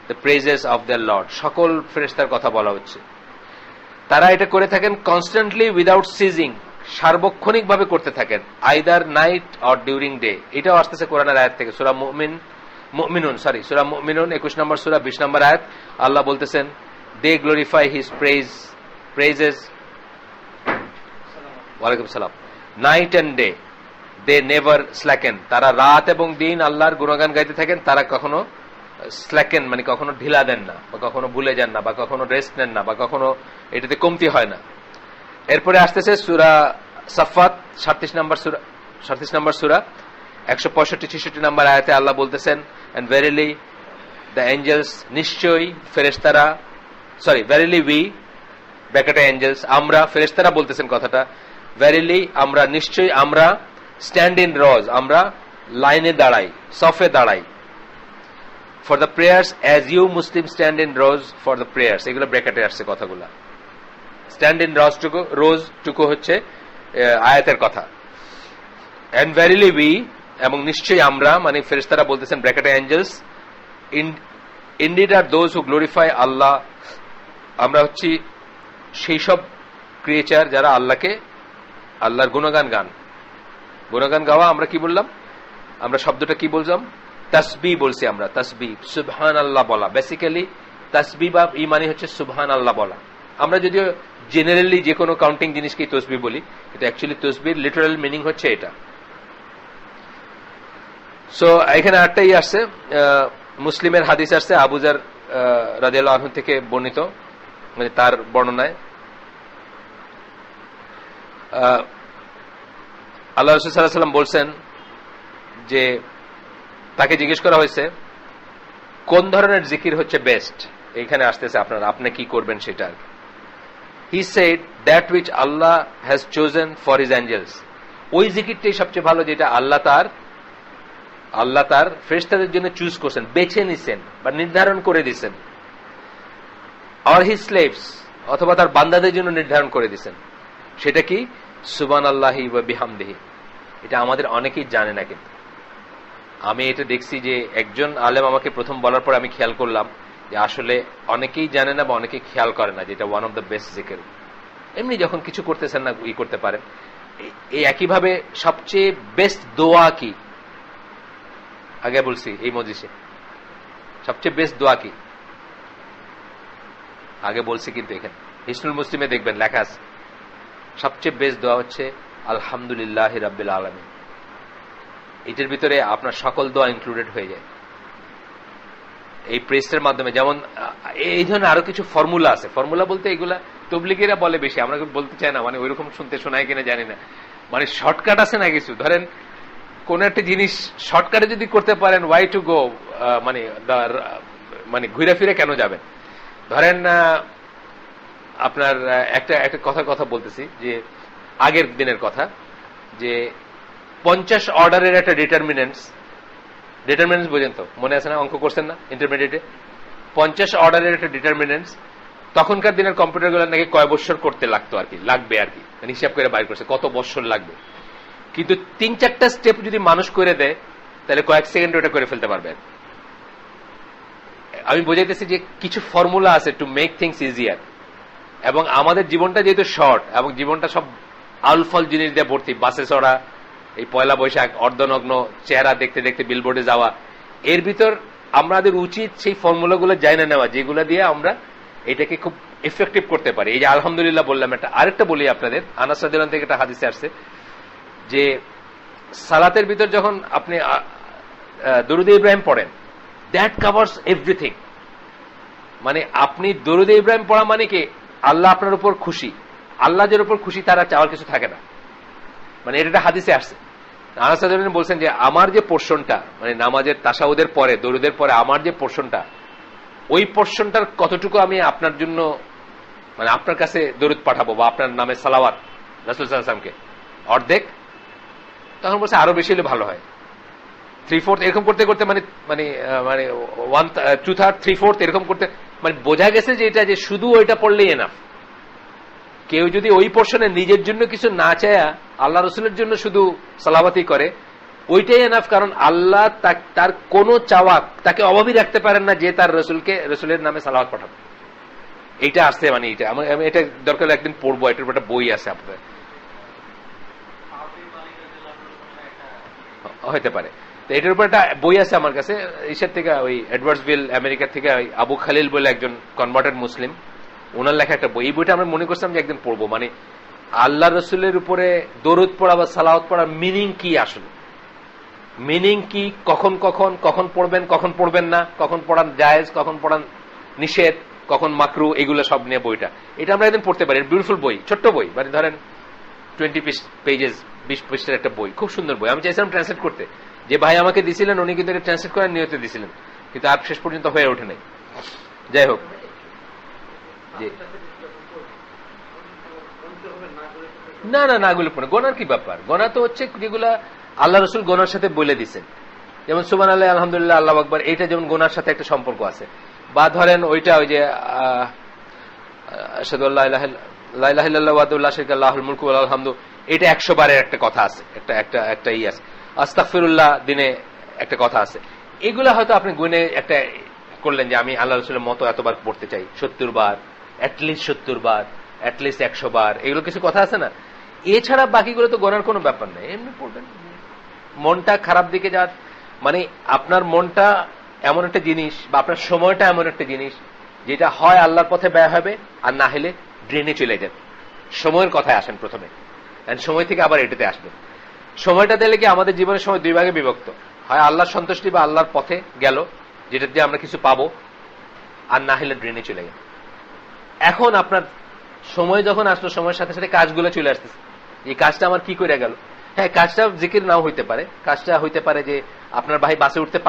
the praises of their Lord, সকল ফেরেশতার কথা বলা হচ্ছে। তারা এটা করে থাকেন কনস্ট্যান্টলি উইদাউট সিজিং, সার্বক্ষণিক ভাবে করতে থাকেন, either night or during day. এটাও আসতেছে কোরআনের আয়াত থেকে, সূরা মুমিনুন, সূরা মুমিনুন 21 নম্বর সূরা 20 নম্বর আয়াত। আল্লাহ বলতেছেন দে গ্লোরিফাই হিজ প্রেজেস, ওয়ালাইকুম সালাম, night and day, they never slacken, তারা রাত এবং দিন আল্লাহর গুণগান গাইতে থাকেন, তারা কখনো স্ল্যাকেন, মানে কখনো ঢিলা দেন না, বা কখনো ভুলে যান না, বা কখনো রেস্ট নেন না, বা কখনো এটাতে কমতি হয় না। এরপরে আসতেছে সূরা সাফফাত 37 নম্বর সূরা 165-66 নম্বর আয়াতে আল্লাহ বলতেছেন, এন্ড ভেরিলি দ্য এঞ্জেলস, নিশ্চয়ই ফেরেশতারা, ভেরিলি উই ব্র্যাকেটে এঞ্জেলস, আমরা, ফেরেশতারা বলতেছেন কথাটা, ভেরিলি আমরা, নিশ্চয়ই আমরা, স্ট্যান্ড ইন রজ, আমরা লাইনে দাঁড়াই, সফে দাঁড়াই, for the prayers as you Muslim stand in rows for the prayers, এগুলো ব্র্যাকেটে আসছে কথাগুলা। স্ট্যান্ড ইন রোজ টুকু হচ্ছে আয়াতের কথা। এন্ড ভেরিলি উই, এবং নিশ্চয়ই আমরা, মানে ফেরেশতারা বলতেছেন ব্র্যাকেটে angels, indeed are those who glorify Allah, আমরা হচ্ছি সেই সব ক্রিয়েচার যারা আল্লাহর গুণগান গাওয়া। আমরা কি বললাম, আমরা শব্দটা কি বললাম, তাসবিহ বলছি আমরা, তাসবিহ, সুবহানাল্লাহ বলা। বেসিক্যালি তাসবিহ বা ইমানি হচ্ছে সুবহানাল্লাহ বলা। আমরা যদিও জেনারেলি যে কোনো কাউন্টিং জিনিসকে তাসবিহ বলি, কিন্তু অ্যাকচুয়ালি তাসবিহর লিটারাল মিনিং হচ্ছে এটা। সো এখানে আরেকটাই আসছে, মুসলিমের হাদিস আসছে আবু যার রাদিয়াল্লাহু আনহু থেকে বর্ণিত, মানে তার বর্ণনায় আল্লাহ রাসূল সাল্লাল্লাহু আলাইহি ওয়াসাল্লাম বলছেন যে তাকে জিজ্ঞেস করা হয়েছে কোন ধরনের জিকির হচ্ছে বেস্ট, এখানে আসতেছে আপনি কি করবেন সেটা। He said that which Allah has chosen for his angels, ওই জিকিরটাই সবচেয়ে ভালো যেটা আল্লাহ তার ফেরেশতাদের জন্য চুজ করছেন, বেছে নিছেন বা নির্ধারণ করে দিয়েছেন। অর হিজ স্লেভস, অথবা তার বান্দাদের জন্য নির্ধারণ করে দিয়েছেন। সেটা কি, সুবহানাল্লাহি ওয়া বিহামদিহি। এটা আমাদের অনেকেই জানে না, কিন্তু আমি এটা দেখছি যে একজন আলেম আমাকে প্রথম বলার পর আমি খেয়াল করলাম যে আসলে অনেকেই জানে না বা অনেকেই খেয়াল করে না, যেটা ওয়ান অফ দ্য বেস্ট জিকির। এমনি যখন কিছু করতেছেন না করতে পারেন। এই একইভাবে সবচেয়ে বেস্ট দোয়া কি, আগে বলছি এই মজলিসে, সবচেয়ে বেস্ট দোয়া কি আগে বলছি, কিন্তু এখানে হিসনুল মুসলিমে দেখবেন লেখা আছে সবচেয়ে বেস্ট দোয়া হচ্ছে আলহামদুলিল্লাহি রাব্বিল আলামিন। এটার ভিতরে আপনার সকল দোয়া ইনক্লুডেড হয়ে যায় এই প্রেসের মাধ্যমে। যেমন এই ধরনের আরো কিছু ফর্মুলা আছে, ফর্মুলা বলতে এগুলা তবলিগীরা বলে বেশি, আমরা বলতে চাই না, মানে ওইরকম শুনতে শোনায় কিনা জানি না। মানে শর্টকাট আছে না কিছু, ধরেন কোন একটা জিনিস শর্টকাটে যদি করতে পারেন, ওয়াই টু গো, মানে ঘুরে ফিরে কেন যাবেন। ধরেন আপনার একটা কথা বলতেছি, যে আগের দিনের কথা, যে 50 অর্ডারের একটা ডিটারমিনেন্টস বোঝেন তো, মনে আছে না, অঙ্ক করছেন না ইন্টারমিডিয়েটে, 50 অর্ডারের একটা ডিটারমিনেন্টস তখনকার দিনের কম্পিউটার গুলো নাকি কয় বছর করতে লাগতো আর কি, লাগবে আর কি, মানে হিসাব করে বাইর করছে কত বছর লাগবে। কিন্তু 3-4টা স্টেপ যদি মানুষ করে দেয় তাহলে কয়েক সেকেন্ড ওটা করে ফেলতে পারবে। আমি বোঝাইতেছি যে কিছু ফর্মুলা আছে টু মেক থিংস ইজিয়ার, এবং আমাদের জীবনটা যেহেতু শর্ট, এবং জীবনটা সব আলফল জিনিস দিয়ে ভর্তি, বাসে চড়া, এই পয়লা বৈশাখ, অর্ধনগ্ন চেহারা দেখতে দেখতে বিলবোর্ডে যাওয়া, এর ভিতর আমাদের উচিত সেই ফর্মুলাগুলো জানা নেওয়া, যেগুলো দিয়ে আমরা এটাকে খুব এফেক্টিভ করতে পারি। এই যে আলহামদুলিল্লাহ বললাম, আরেকটা বলি আপনাদের, আনাস রাদিয়াল্লাহু থেকে একটা হাদিসে আসছে যে সালাতের ভিতর যখন আপনি দরুদ ইব্রাহিম পড়েন, দ্যাট কভারস এভরিথিং। মানে আপনি দরুদ ইব্রাহিম পড়া মানে কি, আল্লাহ আপনার উপর খুশি, আল্লাহ যার উপর খুশি তারা চাওয়ার কিছু থাকে না, মানে এটা হাদিসে আসছে। আনাস রাদিয়াল্লাহু বলছেন যে আমার যে পোরশনটা, মানে নামাজের তাশাহুদের পরে, দরুদের পরে আমার যে পোরশনটা, ওই পোরশনটার কতটুকু আমি আপনার জন্য, মানে আপনার কাছে দরুদ পাঠাবো বা আপনার নামে সালাওয়াত রাসূল সাল্লাল্লাহু আলাইহি ওয়াসাল্লামকে, অর্ধেক। তখন বলছে আরো বেশি হলে ভালো হয়, 3/4 এরকম করতে করতে, মানে মানে মানে 1/2, 3/4 এরকম করতে, মানে বোঝা গেছে যে এটা যে শুধু ওইটা পড়লেই এনাফ। কেউ যদি ওই পোরশনে নিজের জন্য কিছু না চায়, আল্লাহ রসুলের জন্য শুধু সালাওয়াতই করে, ওইটাই এনাফ। কারণ আল্লাহ তার কোনো চাওয়া তাকে অভাবী রাখতে পারেন না যে তার রসুলের নামে সালাওয়াত পাঠাবে। এইটা আসছে, মানে এটা আমি এটা দরকার একদিন পড়বো, এটার একটা বই আছে আপনাদের, হইতে পারে। তো এটার উপর একটা বই আছে আমার কাছে, ইসের থেকে, ওই এডওয়ার্ডসভিল আমেরিকা থেকে আবু খালিল বলে একজন কনভার্টেড মুসলিম, ওনার লেখা একটা বই। এই বইটা আমরা মনে করছিলাম যে একদিন পড়বো, মানে আল্লাহ রসুলের উপরে দরুদ পড়া বা সালাওয়াত পড়ার মিনিং কি আসলে, মিনিং কি, কখন কখন কখন পড়বেন কখন পড়বেন না, কখন পড়ান জায়েজ কখন পড়ান নিষেধ, কখন মাকরু, এগুলো সব নিয়ে বইটা। এটা আমরা একদিন পড়তে পারি। বিউটিফুল বই, ছোট্ট বই, মানে ধরেন 20 পেজেস, 20 পৃষ্ঠার একটা বই, খুব সুন্দর বই। আমি চাইছিলাম ট্রান্সলেট করতে, যে ভাই আমাকে দিছিলেন উনি কিন্তু এটা ট্রান্সলেট করার নিয়তে দিছিলেন, কিন্তু আর শেষ পর্যন্ত হয়ে ওঠে নাই। যাই হোক, না না না, গুলো পড়ে গোনার কি ব্যাপার? গোনা তো হচ্ছে যেগুলা আল্লাহ রসুল গোনার সাথে বলে দিচ্ছেন, যেমন সুবহানাল্লাহ, আলহামদুলিল্লাহ, আল্লাহু আকবার, এটা যেমন গোনার সাথে একটা সম্পর্ক আছে। বা ধরেন ওইটা ওই যে আশহাদু আল্লা ইলাহা ইল্লাল্লাহু ওয়াহদাহু লা শারীকা লাহু লাহুল মুলকু ওয়া লাহুল হামদু, এটা 100 বারের একটা কথা আছে, একটা ই আছে। আস্তাগফিরুল্লাহ দিনে একটা কথা আছে। এগুলা হয়তো আপনি গুনে একটা করলেন যে আমি আল্লাহ রসুলের মতো এতবার পড়তে চাই, 70 বার, অ্যাটলিস্ট 70 বার, অ্যাটলিস্ট 100 বার, এগুলো কিছু কথা আছে না। এছাড়া বাকিগুলো তো গোনার কোনো ব্যাপার নেই, এমনি পড়বেন। মনটা খারাপ দিকে যাওয়ার মানে আপনার মনটা এমন একটা জিনিস, বা আপনার সময়টা এমন একটা জিনিস, যেটা হয় আল্লাহর পথে ব্যয় হবে, আর না হলে ড্রেনে চলে যাবে। সময়ের কথায় আসেন প্রথমে, সময় থেকে আবার এটাতে আসবেন। সময়টা দিলে কি আমাদের জীবনের সময় দুই ভাগে বিভক্ত, হয় আল্লাহর সন্তুষ্টি বা আল্লাহর পথে গেল, যেটা দিয়ে আমরা কিছু পাবো, আর না হলে ড্রেনে চলে গেল। এখন আপনার সময় যখন আসলো, সময়ের সাথে সাথে কাজগুলো চলে আসতেছে। এই কাজটা আমার কি করে গেল? হ্যাঁ, কাজটা জিকির নাও হইতে পারে, কাজটা হইতে পারে যে আপনার ভাই বাসে উঠতে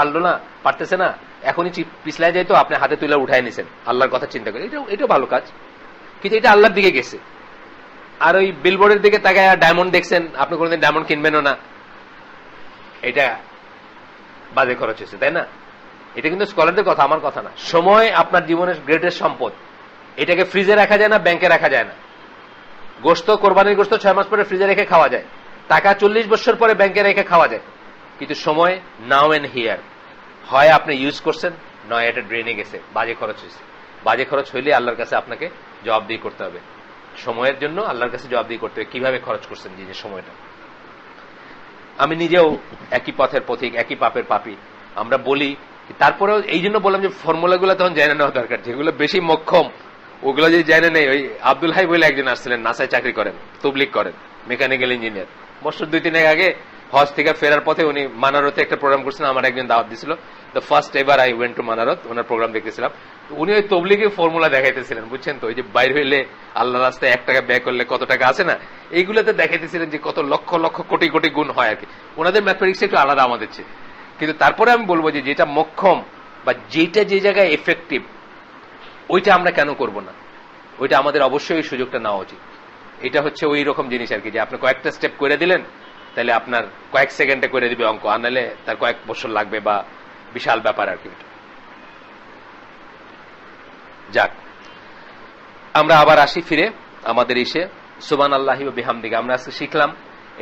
পারতেছে না, এখনই পিছলায় যাইতো, আপনি হাতে তুলে উঠাই নিছেন আল্লাহর কথা চিন্তা করে, এটাও ভালো কাজ, কিন্তু এটা আল্লাহর দিকে গেছে। আর ওই বিলবোর্ডের দিকে তাকায় ডায়মন্ড দেখছেন, আপনি কোনোদিন ডায়মন্ড কিনবেনও না, এটা বাজে খরচ হয়েছে, তাই না? এটা কিন্তু স্কলারদের কথা, আমার কথা না। সময় আপনার জীবনের গ্রেটেস্ট সম্পদ, এটাকে ফ্রিজে রাখা যায় না, ব্যাংকে রাখা যায় না। গোস্ত, কোরবানির গোস্ত 6 মাস পরে ফ্রিজে রেখে খাওয়া যায়, টাকা 40 বছর পরে ব্যাংকে রেখে খাওয়া যায়, কিন্তু সময় নাও এন্ড হিয়ার। হয় আপনি ইউজ করছেন, নয় এটা ড্রেনে গেছে, বাজে খরচ হয়েছে। বাজে খরচ হইলে আল্লাহর কাছে আপনাকে জবাবদিহি করতে হবে। সময়ের জন্য আল্লাহর কাছে জবাবদিহি করতে হবে, কিভাবে খরচ করছেন যে সময়টা। আমি নিজেও একই পথের পথিক, একই পাপের পাপী। আমরা বলি, তারপরেও এই জন্য বললাম যে ফর্মুলাগুলো তখন জেনে নেওয়া দরকার, যেগুলো বেশি মক্ষম ওগুলো যদি জেনে নেই। ওই আব্দুল হাই বলে একজন আসছিলেন, নাসায় চাকরি করেন, তবলিগ করেন, মেকানিক্যাল ইঞ্জিনিয়ার। বছর 2-3 আগে হজ থেকে ফেরার পথে উনি মানারতে একটা প্রোগ্রাম করছেন, আমার একজন দাওয়াত দিছিল। The first ever I went to মানারত, ওনার প্রোগ্রাম দেখতেছিলাম। উনি ওই তবলিগের ফর্মুলা দেখাইতেছিলেন, বুঝছেন তো, ওই যে বাইর হইলে আল্লাহ রাস্তায় 1 টাকা ব্যয় করলে কত টাকা আছে না, এইগুলোতে দেখাইতেছিলেন যে কত লক্ষ লক্ষ কোটি কোটি গুণ হয় আর কি। ওনাদের ম্যাথমেটিক্স একটু আলাদা আমাদের চেয়ে, কিন্তু তারপরে আমি বলবো যে যেটা মক্ষম বা যেটা যে জায়গায় এফেক্টিভ, ওইটা আমরা কেন করব না? ওইটা আমাদের অবশ্যই ওই সুযোগটা নেওয়া উচিত। এটা হচ্ছে ওই রকম জিনিস আর কি, যে আপনি কয়েকটা স্টেপ করে দিলেন, তাহলে আপনার কয়েক সেকেন্ডে করে দিবে অঙ্ক, আর নাহলে তার কয়েক বছর লাগবে, বা বিশাল ব্যাপার আর কি। যাক, আমরা আবার আসি ফিরে আমাদের ইসে, সুবহানাল্লাহি ওয়া বিহামদিহি। আমরা আজকে শিখলাম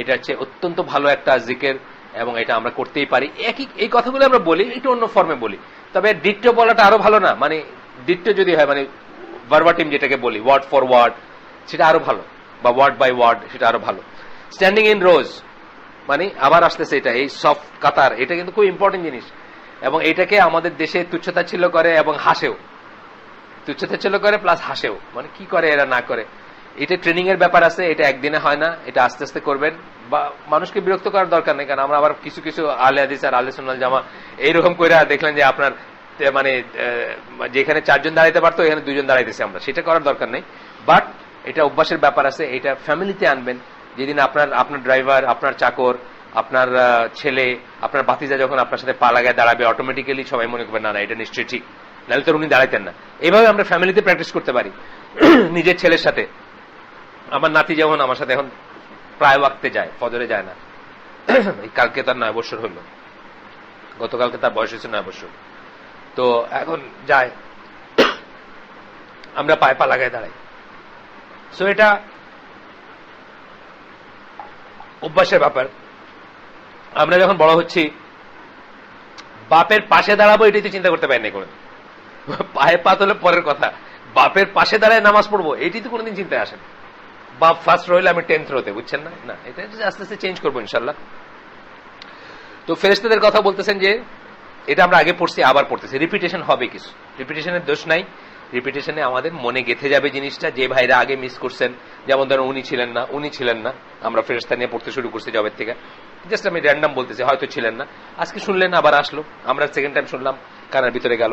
এটা হচ্ছে অত্যন্ত ভালো একটা জিকির, এবং এটা আমরা করতেই পারি। এই কথাগুলো আমরা বলি, একটু অন্য ফর্মে বলি, তবে ডিট্টো বলাটা আরো ভালো না? মানে ডিট্টো যদি হয়, মানে ভার্বাটিম যেটাকে বলি, ওয়ার্ড ফর ওয়ার্ড, সেটা আরো ভালো, বা ওয়ার্ড বাই ওয়ার্ড, সেটা আরো ভালো। স্ট্যান্ডিং ইন রোজ, মানে আবার আসতেছে এটা, এই সফট কাতার, এটা কিন্তু খুব ইম্পর্টেন্ট জিনিস। এবং এটাকে আমাদের দেশে তুচ্ছতাচ্ছিল্য করে এবং হাসেও, তুচ্ছতাচ্ছিল্য করে প্লাস হাসেও, মানে কি করে এরা না করে। এটা ট্রেনিং এর ব্যাপার আছে, এটা একদিনে হয় না, এটা আস্তে আস্তে করবেন। বা মানুষকে বিরক্ত করার দরকার নেই, কারণ আমরা আবার কিছু কিছু আহলে হাদিস আর আহলে সুন্নাত জামা এইরকম করে দেখলেন যে আপনার মানে যেখানে 4 জন দাঁড়াইতে পারতো এখানে 2 জন দাঁড়াইতেছে, আমরা সেটা করার দরকার নেই। বাট এটা অভ্যাসের ব্যাপার আছে, এটা ফ্যামিলিতে আনবেন। যেদিন আপনার ড্রাইভার, আপনার চাকর, আপনার ছেলে, আপনার ভাতিজা যখন আপনার সাথে পা লাগায় দাঁড়াবে, অটোমেটিক্যালি সবাই মনে করবে না না এটা নিশ্চয়ই ঠিক, নাহলে তো উনি দাঁড়াইতেন না। এইভাবে আমরা ফ্যামিলিতে প্র্যাকটিস করতে পারি, নিজের ছেলের সাথে। আমার নাতি যেমন আমার সাথে এখন প্রায় ওয়াক্তে যায়, ফজরে যায় না। কালকে তার 9 বছর হলো, গতকালকে তার বয়স হয়েছে 9 বছর, তো এখন যায়, আমরা পায়ে পা লাগায় দাঁড়াই। সো এটা অভ্যাসের ব্যাপার। আমরা যখন বড় হচ্ছি, বাপের পাশে দাঁড়াবো এটাই তো চিন্তা করতে পারি না কোনদিন। পায়ে পা তোলে পরের কথা, বাপের পাশে দাঁড়ায় নামাজ পড়বো এটি তো কোনদিন চিন্তায় আসে না। বাপ ফার্স্ট রইলে আমি 10th রোতে, বুঝছেন না? না, এটা আস্তে আস্তে চেঞ্জ করবো ইনশাল্লাহ। তো ফেরেশতাদের কথা বলতেছেন যে এটা আমরা আগে পড়ছি, আবার পড়তেছি, রিপিটেশন হবে কিছু, রিপিটেশনের দোষ নাই। রিপিটেশনে আমাদের মনে গেঁথে যাবে জিনিসটা, যে ভাইরা আগে মিস করছেন, যেমন ধরেন উনি ছিলেন না, আমরা ফেরেশতা নিয়ে পড়তে শুরু করছি জবের থেকে, জাস্ট আমি র্যান্ডাম বলতেছি, হয়তো ছিলেন না, আজকে শুনলেন আবার আসলো, আমরা সেকেন্ড টাইম শুনলাম, কানের ভিতরে গেল।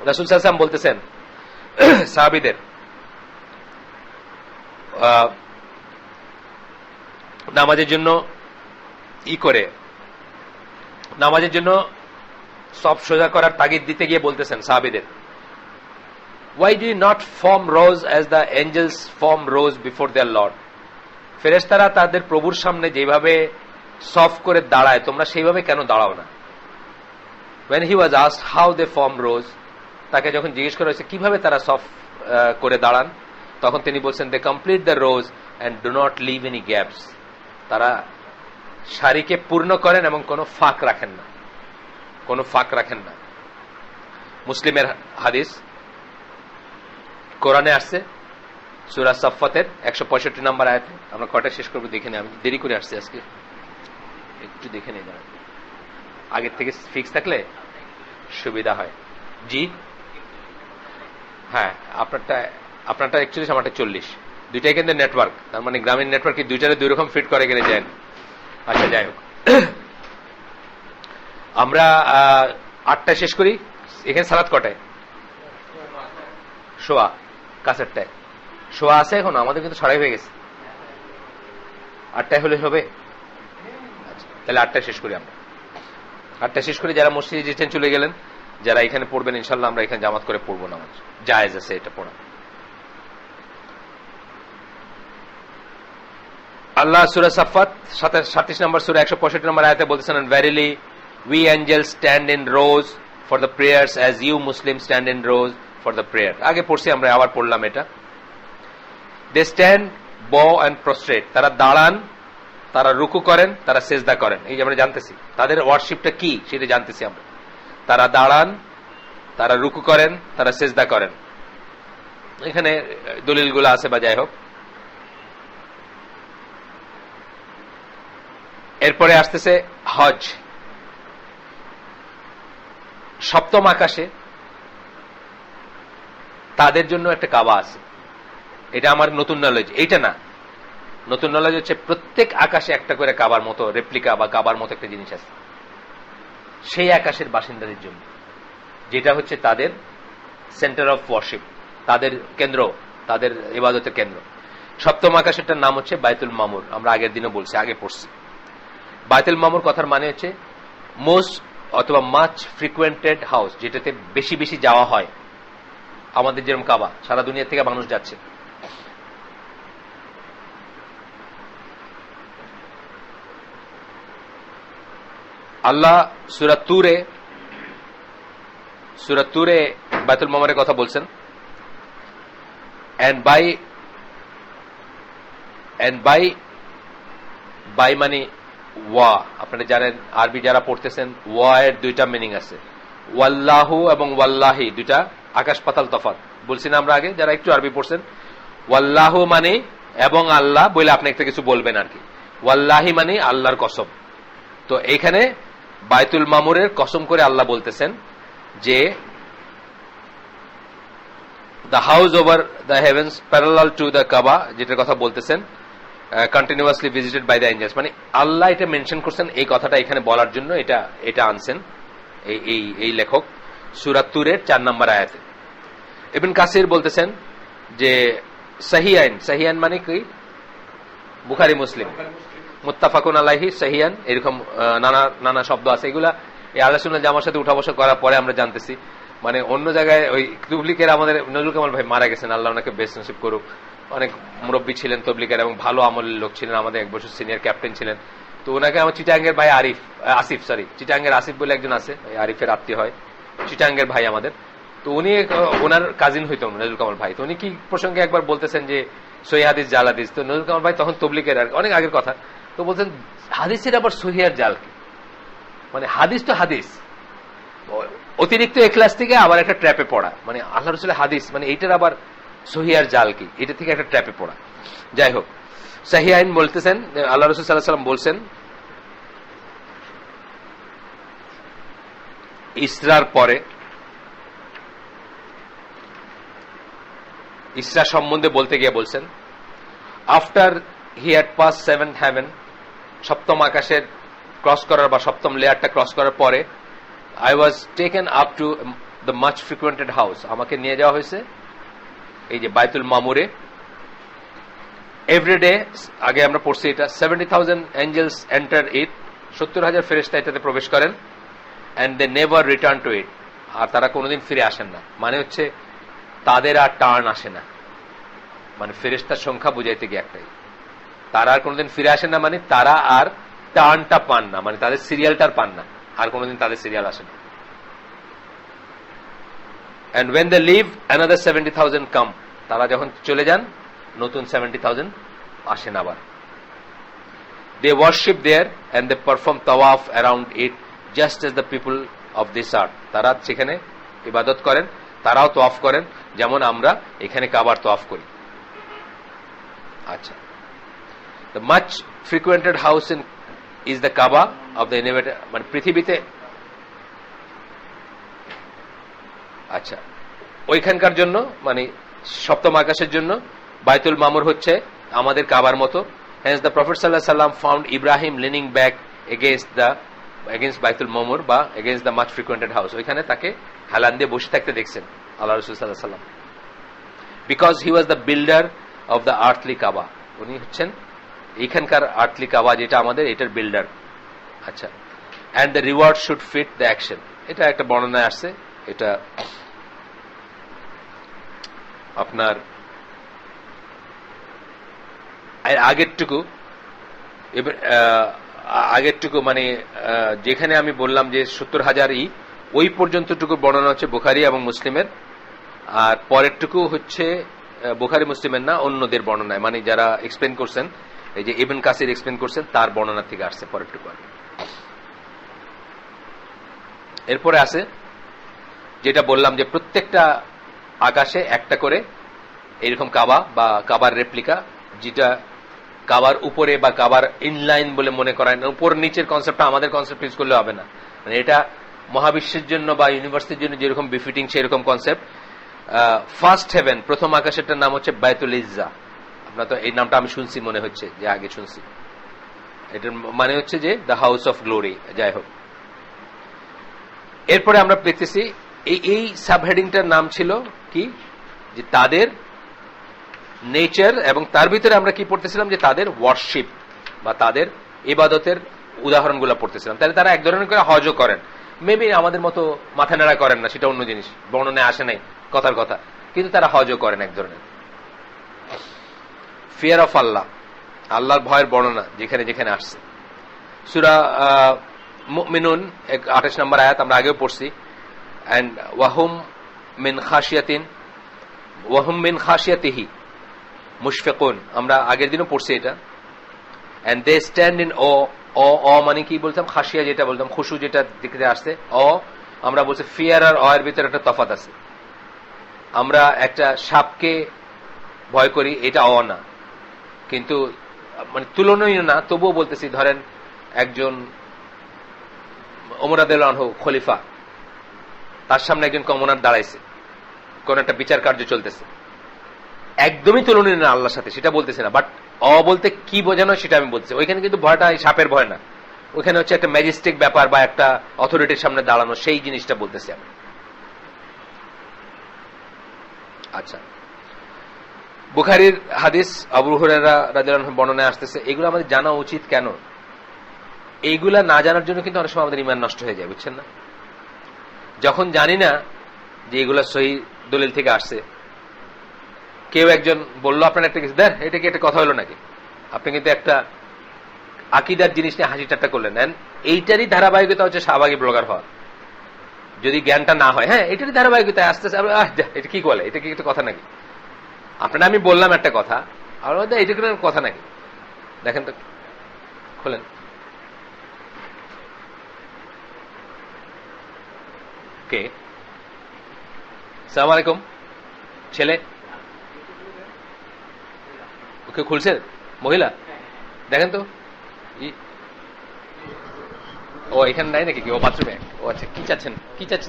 রাসূল সাল্লাল্লাহু আলাইহি ওয়াসাল্লাম বলতেছেন সাহাবীদের নামাজের জন্য নামাজের জন্য সব সোজা করার তাগিদ দিতে গিয়ে বলতেছেন সাহাবীদের, why do you not form rows as the angels form rows before their Lord? ফেরেশতারা তাদের প্রভুর সামনে যেভাবে সফ করে দাঁড়ায়, তোমরা সেইভাবে কেন দাঁড়াও না? when he was asked how they form rows, তাকে যখন জিজ্ঞেস করা হয়েছে কিভাবে তারা সফ করে দাঁড়ান, তখন তিনি বলছেন, they complete the rows and do not leave any gaps. তারা সারিকে পূর্ণ করেন এবং কোনো ফাঁক রাখেন না। মুসলিমের হাদিস, কোরআনে আসছে সূরা সাফফাতের 165 নম্বর আয়াতে। আমরা কয়টা শেষ করবো দেখে নিই, আমি দেরি করে আসছি আজকে, একটু দেখে নিই, আগের থেকে ফিক্স থাকলে সুবিধা হয়। জি হ্যাঁ, আপনারটা 41, আমারটা 40, দুইটাই কিন্তু নেটওয়ার্ক, তার মানে গ্রামীণ নেটওয়ার্ক দুইটারে দুই রকম ফিট করে গেলে যায়। আচ্ছা যাই হোক, আমরা 8টায় শেষ করি। এখানে সালাত কটায়? শোয়া, কাছেরটায় শোয়া আছে এখন, আমাদের কিন্তু সারাই হয়ে গেছে, 8টায় হলে হবে। আচ্ছা তাহলে 8টায় শেষ করি আমরা, 8টায় শেষ করি। যারা মসজিদে যেতেন চলে গেলেন, যারা এখানে পড়বেন ইনশাল্লাহ আমরা এখানে জামাত করে পড়বো নামাজ, জায়েজ আছে এটা পড়া। আল্লাহ সূরা সাফফাত 37 নম্বর সূরা 165 নম্বর আয়াতে বলতেছেন, verily we angels stand in rows for the prayers as you Muslims stand in rows for the prayer. আগে পড়ছি আমরা, আবার পড়লাম এটা। they stand, bow and prostrate, তারা দাঁড়ান, তারা রুকু করেন, তারা সেজদা করেন। এই যে আমরা জানতেছি তাদের ওয়ার্শিপটা কি সেটা জানতেছি আমরা। তারা দাঁড়ান, তারা রুকু করেন, তারা সেজদা করেন। এখানে দলিলগুলো আছে বা যাই হোক। এরপরে আসতেছে হজ। সপ্তম আকাশে তাদের জন্য একটা কাবা আছে। এটা আমার নতুন নলেজ, এইটা না, নতুন নলেজ হচ্ছে প্রত্যেক আকাশে একটা করে কাবার মতো রেপ্লিকা বা কাবার মতো একটা জিনিস আছে সেই আকাশের বাসিন্দাদের জন্য, যেটা হচ্ছে তাদের সেন্টার অফ ওয়ার্শিপ, তাদের কেন্দ্র, তাদের ইবাদতের কেন্দ্র। সপ্তম আকাশেরটার নাম হচ্ছে বাইতুল মামুর। আমরা আগের দিনও বলছি, আগে পড়ছি। বাইতুল মামুর কথার মানে হচ্ছে মোস্ট অথবা মাচ ফ্রিকুয়েন্টেড হাউস, যেটাতে বেশি বেশি যাওয়া হয়। আমাদের যেরকম কাবা, সারা দুনিয়া থেকে মানুষ যাচ্ছে। আল্লাহ সূরা তুরে বাইতুল মামুরের কথা বলছেন। and by মানে ওয়া, আপনারা জানেন আরবি যারা পড়তেছেন, ওয়া এর দুইটা মিনিং আছে, ওয়াল্লাহু এবং ওয়াল্লাহি, দুইটা আকাশ পাতাল তফাৎ। বলছি না আমরা আগে, যারা একটু আরবি পড়ছেন। ওয়াল্লাহু মানে এবং আল্লাহ বলে আপনি একটা কিছু বলবেন আর কি, ওয়াল্লাহি মানে আল্লাহর কসম। তো এইখানে বাইতুল মামুরের কসম করে আল্লাহ বলতেছেন যে the house over the heavens parallel to the Kaaba, যেটার কথা বলতেছেন, continuously visited by the angels, মানে আল্লাহ এটা মেনশন করছেন এই কথাটা এখানে বলার জন্য এটা আনছেন এই লেখক সূরা তুরের 4 নম্বর আয়াতে। ইবনে কাসির বলতেছেন যে সহিয়ান মানে কি? বুখারী মুসলিম, মুত্তাফাকুন আলাইহি, সহিয়ান, এরকম নানা শব্দ আছে। এগুলা এই আহলে সুন্নাত জামার সাথে উঠা বসা করার পরে আমরা জানতেছি। মানে অন্য জায়গায় ওই তবলিগের আমাদের নজরুল কামাল ভাই মারা গেছেন, আল্লাহ ওনাকে বেস্ট নসিব করুক। অনেক মুরব্বী ছিলেন তবলিগের এবং ভালো আমলের লোক ছিলেন, আমাদের 1 বছর সিনিয়র ক্যাপ্টেন ছিলেন। তো ওনাকে আমার চিটাঙ্গের ভাই চিটাঙ্গের আসিফ বলে একজন আছে, আরিফের আত্মীয় হয়, চিটাঙ্গের ভাই আমাদের। তো উনি ওনার কাজিন হইতেন নজরুল কামাল ভাই। তো উনি কি প্রসঙ্গে একবার বলতেছেন যে সহি হাদিস জাল হাদিস। তো নজরুল কামাল ভাই তখন তবলিগের অনেক আগের কথা, তো বলছেন হাদিসের আবার সহি আর জাল কি? মানে হাদিস তো হাদিস, অতিরিক্ত এখলাস থেকে আবার একটা ট্র্যাপে পড়া, মানে আল্লাহ রাসূলের হাদিস মানে এইটার আবার সহি আর জাল কি, এটা থেকে একটা ট্র্যাপে পড়া। যাই হোক, সহিহাইন বলতেছেন আল্লাহ রাসূল সাল্লাল্লাহু আলাইহি ওয়াসাল্লাম বলছেন ইসরার পরে, ইসরা সম্বন্ধে বলতে গিয়ে বলছেন, after he had pass 7th heaven, সপ্তম আকাশের ক্রস করার বা সপ্তম লেয়ারটা ক্রস করার পরে I was taken up to the much ফ্রিকুয়েন্টেড house. আমাকে নিয়ে যাওয়া হয়েছে এই যে বাইতুল মামুরে। এভরিডে, আগে আমরা পড়ছি এটা, 70,000 এঞ্জেলস এন্টার ইট, 70,000 ফেরেশতা এটাতে প্রবেশ করেন, and they never return to it, আর তারা কোনোদিন ফিরে আসেন না। মানে হচ্ছে তাদের আর টার্ন আসে না, মানে ফেরেশতার সংখ্যা বুঝাইতে গিয়ে একটাই, তারা আর কোনোদিন ফিরে আসেন না, মানে তারা আর টার্নটা পান না, মানে তাদের সিরিয়ালটার পান না, আর কোনোদিন তাদের সিরিয়াল আসে না। And when they leave, another 70,000 come. তারা যখন চলে যান, নতুন 70,000 আসেন আবার। They worship there and they perform tawaf around it just as the people of this earth. তারা সেখানে ইবাদত করেন, তারাও তওয়াফ করেন যেমন আমরা এখানে কাবার তওয়াফ করি। আচ্ছা, the much frequented house in is the Kaaba of the innovator, মানে পৃথিবীতে। আচ্ছা, ওইখানকার জন্য মানে সপ্তম আকাশের জন্য বাইতুল মামুর হচ্ছে আমাদের কাবার মতো। Hence the Prophet sallallahu alaihi wasallam found Ibrahim leaning back against বাইতুল মামুর বা against the much frequented house. ওইখানে তাকে হেলান দিয়ে বসে থাকতে দেখছেন আল্লাহ রাসূল সাল্লাল্লাহু আলাইহি ওয়াসাল্লাম, because he was the builder of the earthly Kaaba. উনি হচ্ছেন এইখানকার আর্থলি কাবা যেটা আমাদের, এটার বিল্ডার। আচ্ছা, and the reward should fit the action. এটা একটা বর্ণনায় আসছে, এটা আপনার আগেরটুকু মানে যেখানে আমি বললাম যে 70,000 ওই পর্যন্তটুকু বর্ণনা হচ্ছে বুখারী এবং মুসলিমের, আর পরেরটুকু হচ্ছে বুখারী মুসলিমের না, অন্যদের বর্ণনায়, মানে যারা এক্সপ্লেন করছেন, এই যে ইবনে কাসির এক্সপ্লেন করছেন তার বর্ণনা থেকে আসছে পরেরটুকু। এরপরে আছে যেটা বললাম যে প্রত্যেকটা আকাশে একটা করে এরকম কাবা বা কাবার রেপ্লিকা, যেটা কাবার উপরে বা কাবার ইনলাইন বলে মনে করেন, উপর নিচের কনসেপ্টটা আমাদের কনসেপ্ট ইউজ করলে হবে না, মানে এটা মহাবিশ্বের জন্য বা ইউনিভার্সিটির জন্য যেরকম বিফিটিং সেরকম কনসেপ্ট। ফার্স্ট হেভেন, প্রথম আকাশেরটার নাম হচ্ছে বাইতুল ইজ্জা। আপনার তো এই নামটা আমি শুনছি, মনে হচ্ছে যে আগে শুনছি, এটার মানে হচ্ছে যে দ্য হাউস অফ গ্লোরি। যাই হোক, এরপরে আমরা দেখতেছি এই সাবহেডিংটার নাম ছিল কি, যে তাদের নেচার, এবং তার ভিতরে আমরা কি পড়তেছিলাম যে তাদের ওয়ার্শিপ বা তাদের ইবাদতের উদাহরণগুলো পড়তেছিলাম। তাহলে তারা এক ধরনের করে হজও করেন, মেবি আমাদের মতো মাথা নাড়া করেন না, সেটা অন্য জিনিস, বর্ণনায় আসে নাই কথার কথা, কিন্তু তারা হজও করেন এক ধরনের। ফিয়ার অফ আল্লাহ, আল্লাহর ভয়ের বর্ণনা যেখানে যেখানে আসছে। সূরা মুমিনুন 28 নম্বর আয়াত আমরা আগেও পড়ছি, এন্ড ওয়াহুম মিন খাশিয়াতিহি মুশফিকুন, আমরা আগের দিনও পড়ছি এটা। এন্ড দে স্ট্যান্ড ইন অ মানে কি বলতাম, খাশিয়া যেটা বলতাম, খুশু যেটা দেখতে আসছে, আমরা বলছি ফিয়ার আর এর ভিতরে একটা তফাৎ আছে। আমরা একটা সাপকে ভয় করি, এটা না, কিন্তু মানে তুলনীয় না, তবুও বলতেছি, ধরেন একজন ওমর রাদিয়াল্লাহু আনহু খলিফা, তার সামনে একজন কমনার দাঁড়াইছে, কোন একটা বিচার কার্য চলতেছে, একদমই তুলনীয় না আল্লাহর সাথে, সেটা বলতেছে না, বাট বলতে কি বোঝানো সেটা আমি বলতেছি। ওইখানে কিন্তু ভয়টা সাপের ভয় না, ওইখানে হচ্ছে একটা ম্যাজিস্টিক ব্যাপার বা একটা অথরিটির সামনে দাঁড়ানো, সেই জিনিসটা বলতেছি আমি। আচ্ছা, বুখারীর হাদিস, আবু হুরায়রা রাদিয়াল্লাহু আনহু বর্ণনায় আসতেছে, এগুলো আমাদের জানা উচিত। কেন? এইগুলা না জানার জন্য কিন্তু অনেক সময় আমাদের ঈমান নষ্ট হয়ে যায়, বুঝছেন না? যখন জানি না যে এগুলা সহিহ দলিল থেকে আসছে, কেউ একজন বললো আপনার একটা কিছু দেন, এটা কি একটা কথা হলো নাকি? আপনি কিন্তু একটা আকীদার জিনিস নিয়ে হাসি ঠাট্টা করলেন, এইটারই ধারাবাহিকতা হচ্ছে শাহবাগী ব্লগার হওয়া, যদি জ্ঞানটা না হয়। হ্যাঁ, এটারই ধারাবাহিকতা আস্তে আস্তে, এটা কি বলে, এটা কি একটা কথা নাকি? আপনারা আমি বললাম একটা কথা, আর এটা কোনো কথা নাকি? দেখেন তো, খোলেন। কে? আসসালামু আলাইকুম। ছেলে ওকে খুলছে, মহিলা, দেখেন তো। ও এখানে নাই নাকি? ও বাথরুমে? ও আচ্ছা, কি চাচ্ছেন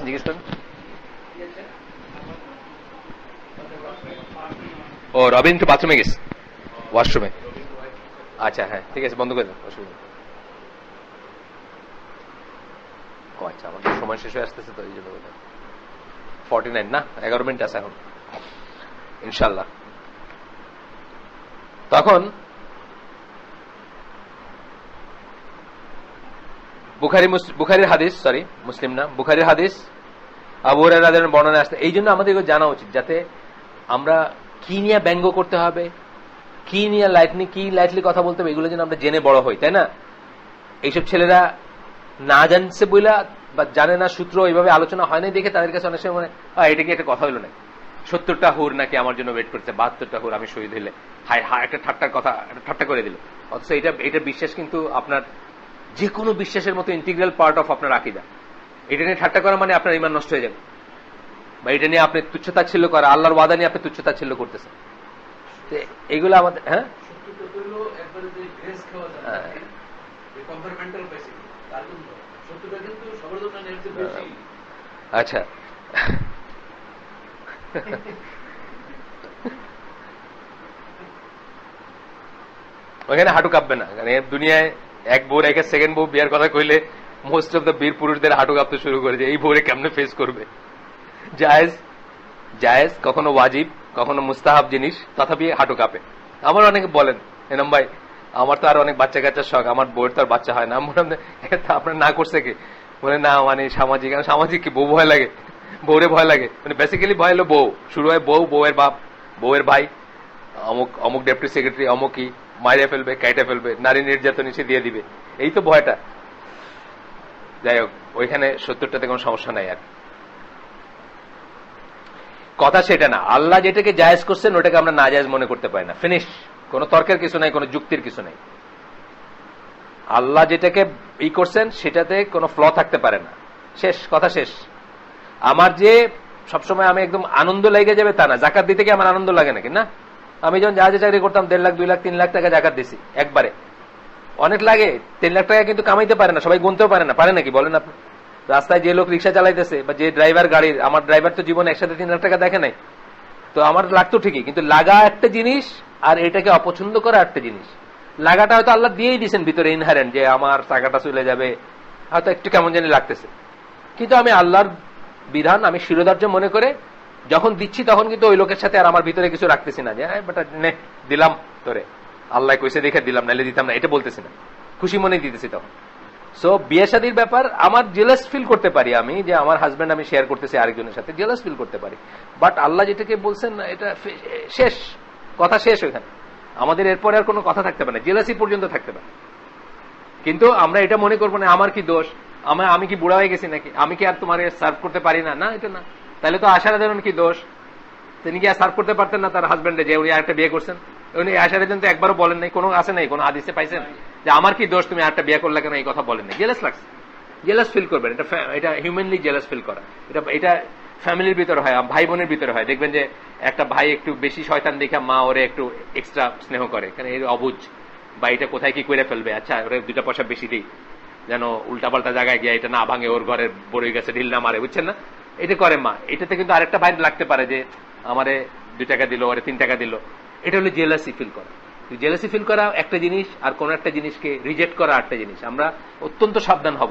জিজ্ঞেস করেন। ও রবিন তো বাথরুমে গেছে, ওয়াশরুমে। আচ্ছা হ্যাঁ, ঠিক আছে, বন্ধ করে দেন, অসুবিধা। ও আচ্ছা, আমাদের সময় শেষ হয়ে আসতেছে তো এই জন্য 49 না, 11 মিনিট আছে এখন ইনশাল্লাহ। তখন বুখারীর হাদিস, সরি মুসলিম না, বুখারীর হাদিস, আবু হুরায়রা রাদিয়াল্লাহু আনহু বর্ণনা আসছে। এই জন্য আমাদের জানা উচিত যাতে আমরা কি নিয়ে ব্যঙ্গ করতে হবে, কি নিয়ে লাইটলি কথা বলতে হবে, এগুলো যেন আমরা জেনে বড় হই, তাই না? এইসব ছেলেরা না জানছে বইলা বা জানে না, সূত্র এইভাবে আলোচনা হয় নাই দেখে তাদের কাছে অনেক সময় মনে এটা কি একটা কথা হইলো না, 70টা হুর নাকি আমার জন্য ওয়েট করছে, 72টা হুর আমি শহীদ হইলে, হায় হায় একটা ঠাট্টার কথা, একটা ঠাট্টা করে দিল। অথচ এটা বিশ্বাস কিন্তু আপনার যে কোনো বিশ্বাসের মতো ইন্টিগ্রাল পার্ট অফ আপনার আকীদা। এটা নিয়ে ঠাট্টা করা মানে আপনার ঈমান নষ্ট হয়ে যাবে, বা এটা নিয়ে আপনি তুচ্ছতাচ্ছিল্য করা, আল্লাহর ওয়াদা নিয়ে আপনি তুচ্ছতাচ্ছিল্য করতেছেন। এগুলো আমাদের আচ্ছা ওইখানে হাঁটু কাঁপবে না, কারণ দুনিয়ায় এক বউর একে সেকেন্ড বউ বিয়ার কথা কইলে মোস্ট অফ দ্য বীর পুরুষদের হাঁটু কাঁপতে শুরু করে যে এই বউরে কেমনে ফেস করবে। জায়েজ কখনো ওয়াজিব কখনো মুস্তাহাব জিনিস, তথাপি হাঁটু কাঁপে। আমার অনেকে বলেন এনাম ভাই আমার তো আর অনেক বাচ্চা কাচ্চার শখ, আমার বউয়ের তো আর বাচ্চা হয় না। আপনার না করছে কি? বলে না মানে সামাজিক কি বউ ভয় লাগে, বউরে ভয় লাগে, মানে বেসিক্যালি ভয় হলো বউ, শুরু হয় বউ, বউয়ের বাপ, বউয়ের ভাই, অমুক ডেপুটি সেক্রেটারি অমুকই মাইরে ফেলবে, কাইটে ফেলবে, নারী নির্যাতন এসে দিয়ে দিবে, এই তো ভয়টা। যাই হোক, ওইখানে 70টাতে কোনো সমস্যা নাই। আর কথা সেটা না, আল্লাহ যেটাকে জায়েজ করছেন ওটাকে আমরা না জায়েজ মনে করতে পারি না, ফিনিশ। কোন তর্কের কিছু নাই, কোন যুক্তির কিছু নাই। আল্লাহ যেটাকে করছেন সেটাতে কোনো ফ্ল থাকতে পারে না, শেষ কথা, শেষ। আমার যে সবসময় আমি একদম আনন্দ লেগে যাবে তা না, জাকাত দিতে কি আমার আনন্দ লাগে নাকি? না। আমি যখন জাহাজে চাকরি করতাম 1.5 লাখ 2 লাখ 3 লাখ টাকা জাকাত দিছি একবারে, অনেক লাগে। 3 লাখ টাকা কিন্তু কামাইতে পারে না সবাই, গুনতেও পারে না, পারে নাকি বলেন আপনি? রাস্তায় যে লোক রিক্সা চালাইতেছে বা যে ড্রাইভার গাড়ির, আমার ড্রাইভার তো জীবনে একসাথে 3 লাখ টাকা দেখে নাই, তো আমার লাগতো ঠিকই, কিন্তু লাগা একটা জিনিস আর এটাকে অপছন্দ করা একটা জিনিস। লাগাটা হয়তো আল্লাহ দিয়েই দিয়েছেন ভিতরে ইনহারেন্ট, যে আমার টাকাটা চলে যাবে, হয়তো একটু কেমন জানি লাগতেছে, কিন্তু আমি আল্লাহর বিধান আমি শিরোধার্য মনে করে যখন দিচ্ছি তখন কিন্তু ওই লোকের সাথে আর আমার ভিতরে কিছু রাখতেছি না, যে বেটা নে দিলাম তোরে, আল্লাহ কইছে দেখে দিলাম, নাইলে দিতাম না, এটা বলতেছি না, খুশি মনে দিতেছি তখন। সো বিয়ে শাদীর ব্যাপার আমার জেলাস ফিল করতে পারি, আমি যে আমার হাজবেন্ড আমি শেয়ার করতেছি আরেকজনের সাথে, জেলাস ফিল করতে পারি, বাট আল্লাহ যেটাকে বলছেন এটা শেষ কথা, শেষ। ওইখানে আমাদের এরপরে আর কোনো কথা থাকতে পারে না, জেলাসি পর্যন্ত থাকতে পারে। কিন্তু আমরা এটা মনে করবো না আমার কি দোষ, আমি কি বুড়া হয়ে গেছি নাকি, আমি কি আর তোমার সার্ভ করতে পারি না, না এটা না। তাহলে তো আশারা দেন কি দোষ, তিনি কি আর সার্ভ করতে পারতেন না তার হাজবেন্ডে, যে উনি আরেকটা বিয়ে করছেন? উনি আশারা দেন তো একবারও বলেন নাই, কোনো আছে নাই, কোনো হাদিসে পাইছেন যে আমার কি দোষ তুমি আরেকটা বিয়ে করলে কেন, এই কথা বলেন নাই। জেলাস লাগছে, জেলাস ফিল করবেন, এটা হিউম্যানলি জেলাস ফিল করা, এটা ফ্যামিলির ভিতরে হয়, ভাই বোনের ভিতরে হয়। দেখবেন যে একটা ভাই একটু বেশি শয়তান দেখা মা ওরে একটু এক্সট্রা স্নেহ করে, কারণ এর অবুঝ বা এটা কোথায় কি করে ফেলবে, আচ্ছা ওরে 2টা পয়সা বেশি দিই যেন উল্টাপাল্টা জায়গায় গিয়ে এটা না ভাঙে, ওর ঘরের বড়ই গাছে ঢিল না মারে, বুঝছেন না? এটা করে মা। এটাতে কিন্তু আরেকটা ভাই লাগতে পারে যে আমারে 2 টাকা দিল, ওরে 3 টাকা দিল, এটা হলো জেলাসি ফিল করা। জেলাসি ফিল করা একটা জিনিস, আর কোন একটা জিনিসকে রিজেক্ট করা একটা জিনিস। আমরা অত্যন্ত সাবধান হব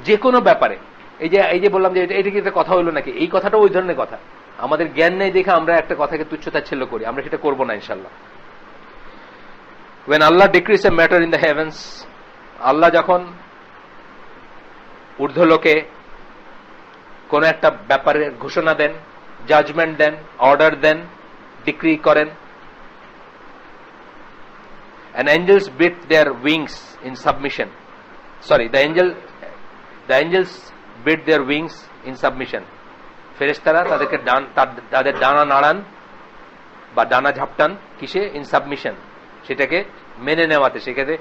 যে কোনো ব্যাপারে। এই যে বললাম যে এটা কি একটা কথা হইলো নাকি, এই কথাটা ওই ধরনের কথা। আমাদের জ্ঞান নেই দেখে আমরা একটা কথাকে তুচ্ছতাচ্ছিল্য করি, আমরা সেটা করবো না ইনশাল্লাহ। when Allah decrees a matter in the heavens, আল্লাহ যখন ঊর্ধ্বলোকে কোন একটা ব্যাপারে ঘোষণা দেন, জাজমেন্ট দেন, অর্ডার দেন, ডিক্রি করেন, and angels beat their wings in submission. Sorry, the angels beat their wings in submission. ফেরেশতারা তাদের ডানা নাড়ান বা ডানা ঝাপটান কিসে? ইন সাবমিশন, সেটাকে মেনে নেওয়াতে, সেটাকে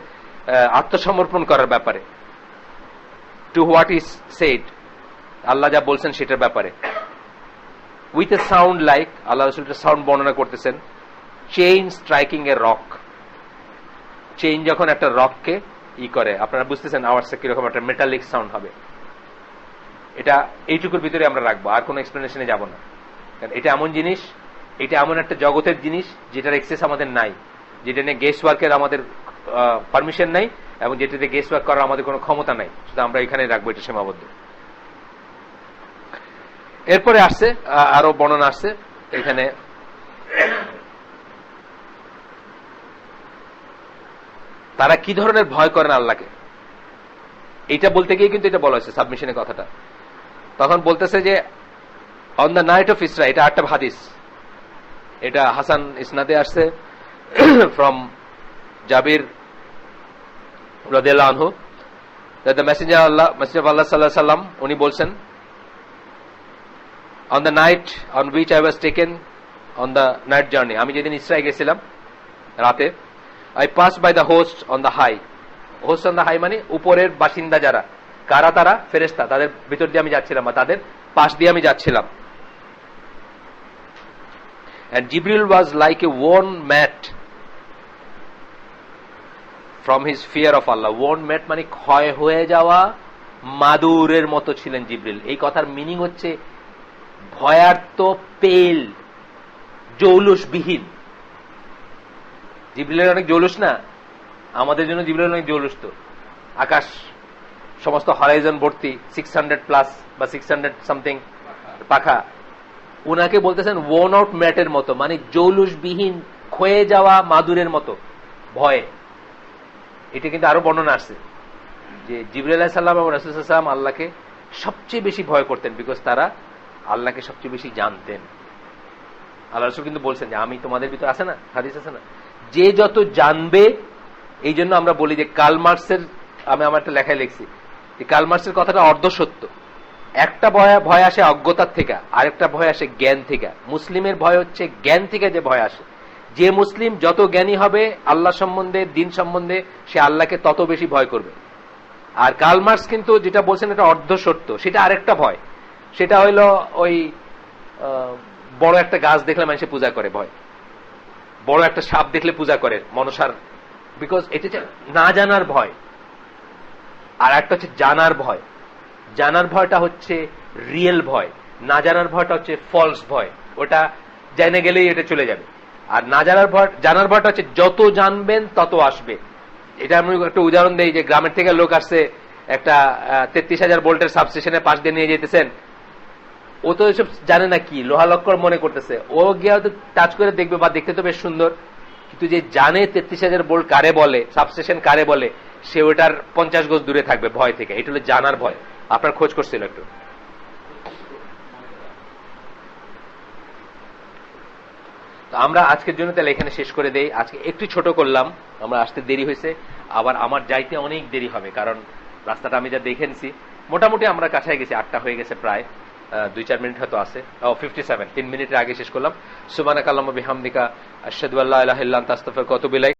আত্মসমর্পণ করার ব্যাপারে। টু হোয়াট ইজ সেড, আল্লাহ যা বলছেন সেটার ব্যাপারে। উইথ এ সাউন্ড লাইক, আল্লাহ রাসূলের সাউন্ড বর্ণনা করতেছেন, chain striking a rock. Chain যখন একটা রককে করে, আপনারা বুঝতেছেন আওয়াজটা কিরকম একটা মেটালিক সাউন্ড হবে। এটা এইটুকুর ভিতরে আমরা রাখবো, আর কোনো এক্সপ্লেনেশনে যাব না। কারণ এটা এমন জিনিস, এটা এমন একটা জগতের জিনিস যেটার এক্সেস আমাদের নাই, যেটা নিয়ে গেস্ট ওয়ার্কের আমাদের পারমিশন নাই, এবং যেটাতে গেস্ট ওয়ার্ক করার আমাদের কোনো ক্ষমতা নাই, সেটা আমরা এখানে রাখবো, এটা সীমাবদ্ধ। এরপরে আসছে আরো বর্ণনা আসছে এখানে, তারা কি ধরনের ভয় করেন আল্লাহকে, এটা বলতে গিয়ে কিন্তু এটা বলা হয়েছে সাবমিশনের কথাটা। তখন বলতেছে যে অন দ্য নাইট অফ ইসরা, এটা আটটা হাদিস, এটা হাসান ইসনাদে আসছে ফ্রম জাবির রাদিয়াল্লাহু আনহু, দ্য মেসেঞ্জার অফ আল্লাহ সাল্লাল্লাহু আলাইহি সাল্লাম উনি বলছেন, on the night on which I was taken on the night journey, আমি যেদিন ইসরায় গেছিলাম রাতে, I pass by the host on the high, host on the high মানে উপরের বাসিন্দা যারা, কারা তারা, ফেরেশতা, তাদের ভিতর দিয়ে আমি যাচ্ছিলাম বা তাদের পাশ দিয়ে আমি যাচ্ছিলাম। And Jibril was like a worn mat from his fear of Allah. Worn mat মানে ক্ষয় হয়ে যাওয়া মাদুরের মতো ছিলেন জিব্রিল। এই কথার মিনিং হচ্ছে ভয়ার্ত, পেল, জৌলুসবিহীন। জিব্রিলের অনেক জৌলুস না, আমাদের জন্য জিব্রিলের অনেক জৌলুস। তো আকাশ সমস্ত হরাইজন ভর্তি 600 প্লাস বা 600 সামথিং পাখা, উনাকে বলতেছেন ওয়ার্ন আউট ম্যাটের মতো, মানে জৌলুসবিহীন, ক্ষয়ে যাওয়া মাদুরের মতো ভয়ে। এটা কিন্তু আরো বর্ণনা আসছে যে জিবরিল আলাইহিস সালাম এবং রাসূল সাল্লাল্লাহু আলাইহি ওয়াসাল্লাম আল্লাহকে সবচেয়ে বেশি ভয় করতেন, বিকজ তারা আল্লাহকে সবচেয়ে বেশি জানতেন। আল্লাহ রাসূল কিন্তু বলছেন যে আমি তোমাদের ভিতরে, আছে না হাদিস আছে না, যে যত জানবে। এই জন্য আমরা বলি যে কার্ল মার্কসের, আমি আমার একটা লেখায় লিখছি যে কার্ল মার্কসের কথাটা অর্ধ সত্য। একটা ভয় আসে অজ্ঞতার থেকে, আরেকটা ভয় আসে জ্ঞান থেকে। মুসলিমের ভয় হচ্ছে জ্ঞান থেকে যে ভয় আসে। যে মুসলিম যত জ্ঞানী হবে আল্লাহ সম্বন্ধে, দিন সম্বন্ধে, সে আল্লাহকে তত বেশি ভয় করবে। আর কার্ল মার্কস কিন্তু যেটা বলছেন এটা অর্ধ সত্য, সেটা আরেকটা ভয়। সেটা হইল ওই বড় একটা গাছ দেখলে মানুষে পূজা করে ভয়, বড় একটা সাপ দেখলে পূজা করে মনসার, বিকজ এটা না জানার ভয়। আর একটা হচ্ছে জানার ভয়। জানার ভয়টা হচ্ছে রিয়েল ভয়, না জানার ভয়টা হচ্ছে ফলস ভয়, ওটা জেনে গেলেই এটা চলে যাবে। আর না জানার ভয়, জানার ভয়টা হচ্ছে যত জানবেন তত আসবে। এটা আমি একটা উদাহরণ দেই যে গ্রামের থেকে লোক আসছে, একটা 33,000 ভোল্টের সাবস্টেশনের পাশ দিয়ে নিয়ে যেতেছেন, ও তো এসব জানে না, কি লোহা লক্কর মনে করতেছে, ও গিয়ে হয়তো টাচ করে দেখবে বা দেখতে তো বেশ সুন্দর, কিন্তু যে জানে 33,000 ভোল্ট কারে বলে, সাবস্টেশন কারে বলে, সে ওটার 50 গজ দূরে থাকবে ভয় থেকে। এটা হলো জানার ভয়। আপনার খোঁজ করছিল একটু। তো আমরা আজকের জন্য তাহলে এখানে শেষ করে দেই। আজকে একটু ছোট করলাম, আমরা আসতে দেরি হয়েছে, আবার আমার যাইতে অনেক দেরি হবে, কারণ রাস্তাটা আমি যা দেখেছি মোটামুটি আমরা কাছাই গেছি, 8টা হয়ে গেছে প্রায়, 2-4 মিনিট হয়তো আছে। 57, 3 মিনিটের আগে শেষ করলাম। সুবহানাকাল্লাহুম্মা বিহামদিকা আশহাদু আল্লা ইলাহা ইল্লা আনতা আস্তাগফিরুকা ওয়া আতুবু ইলাইক।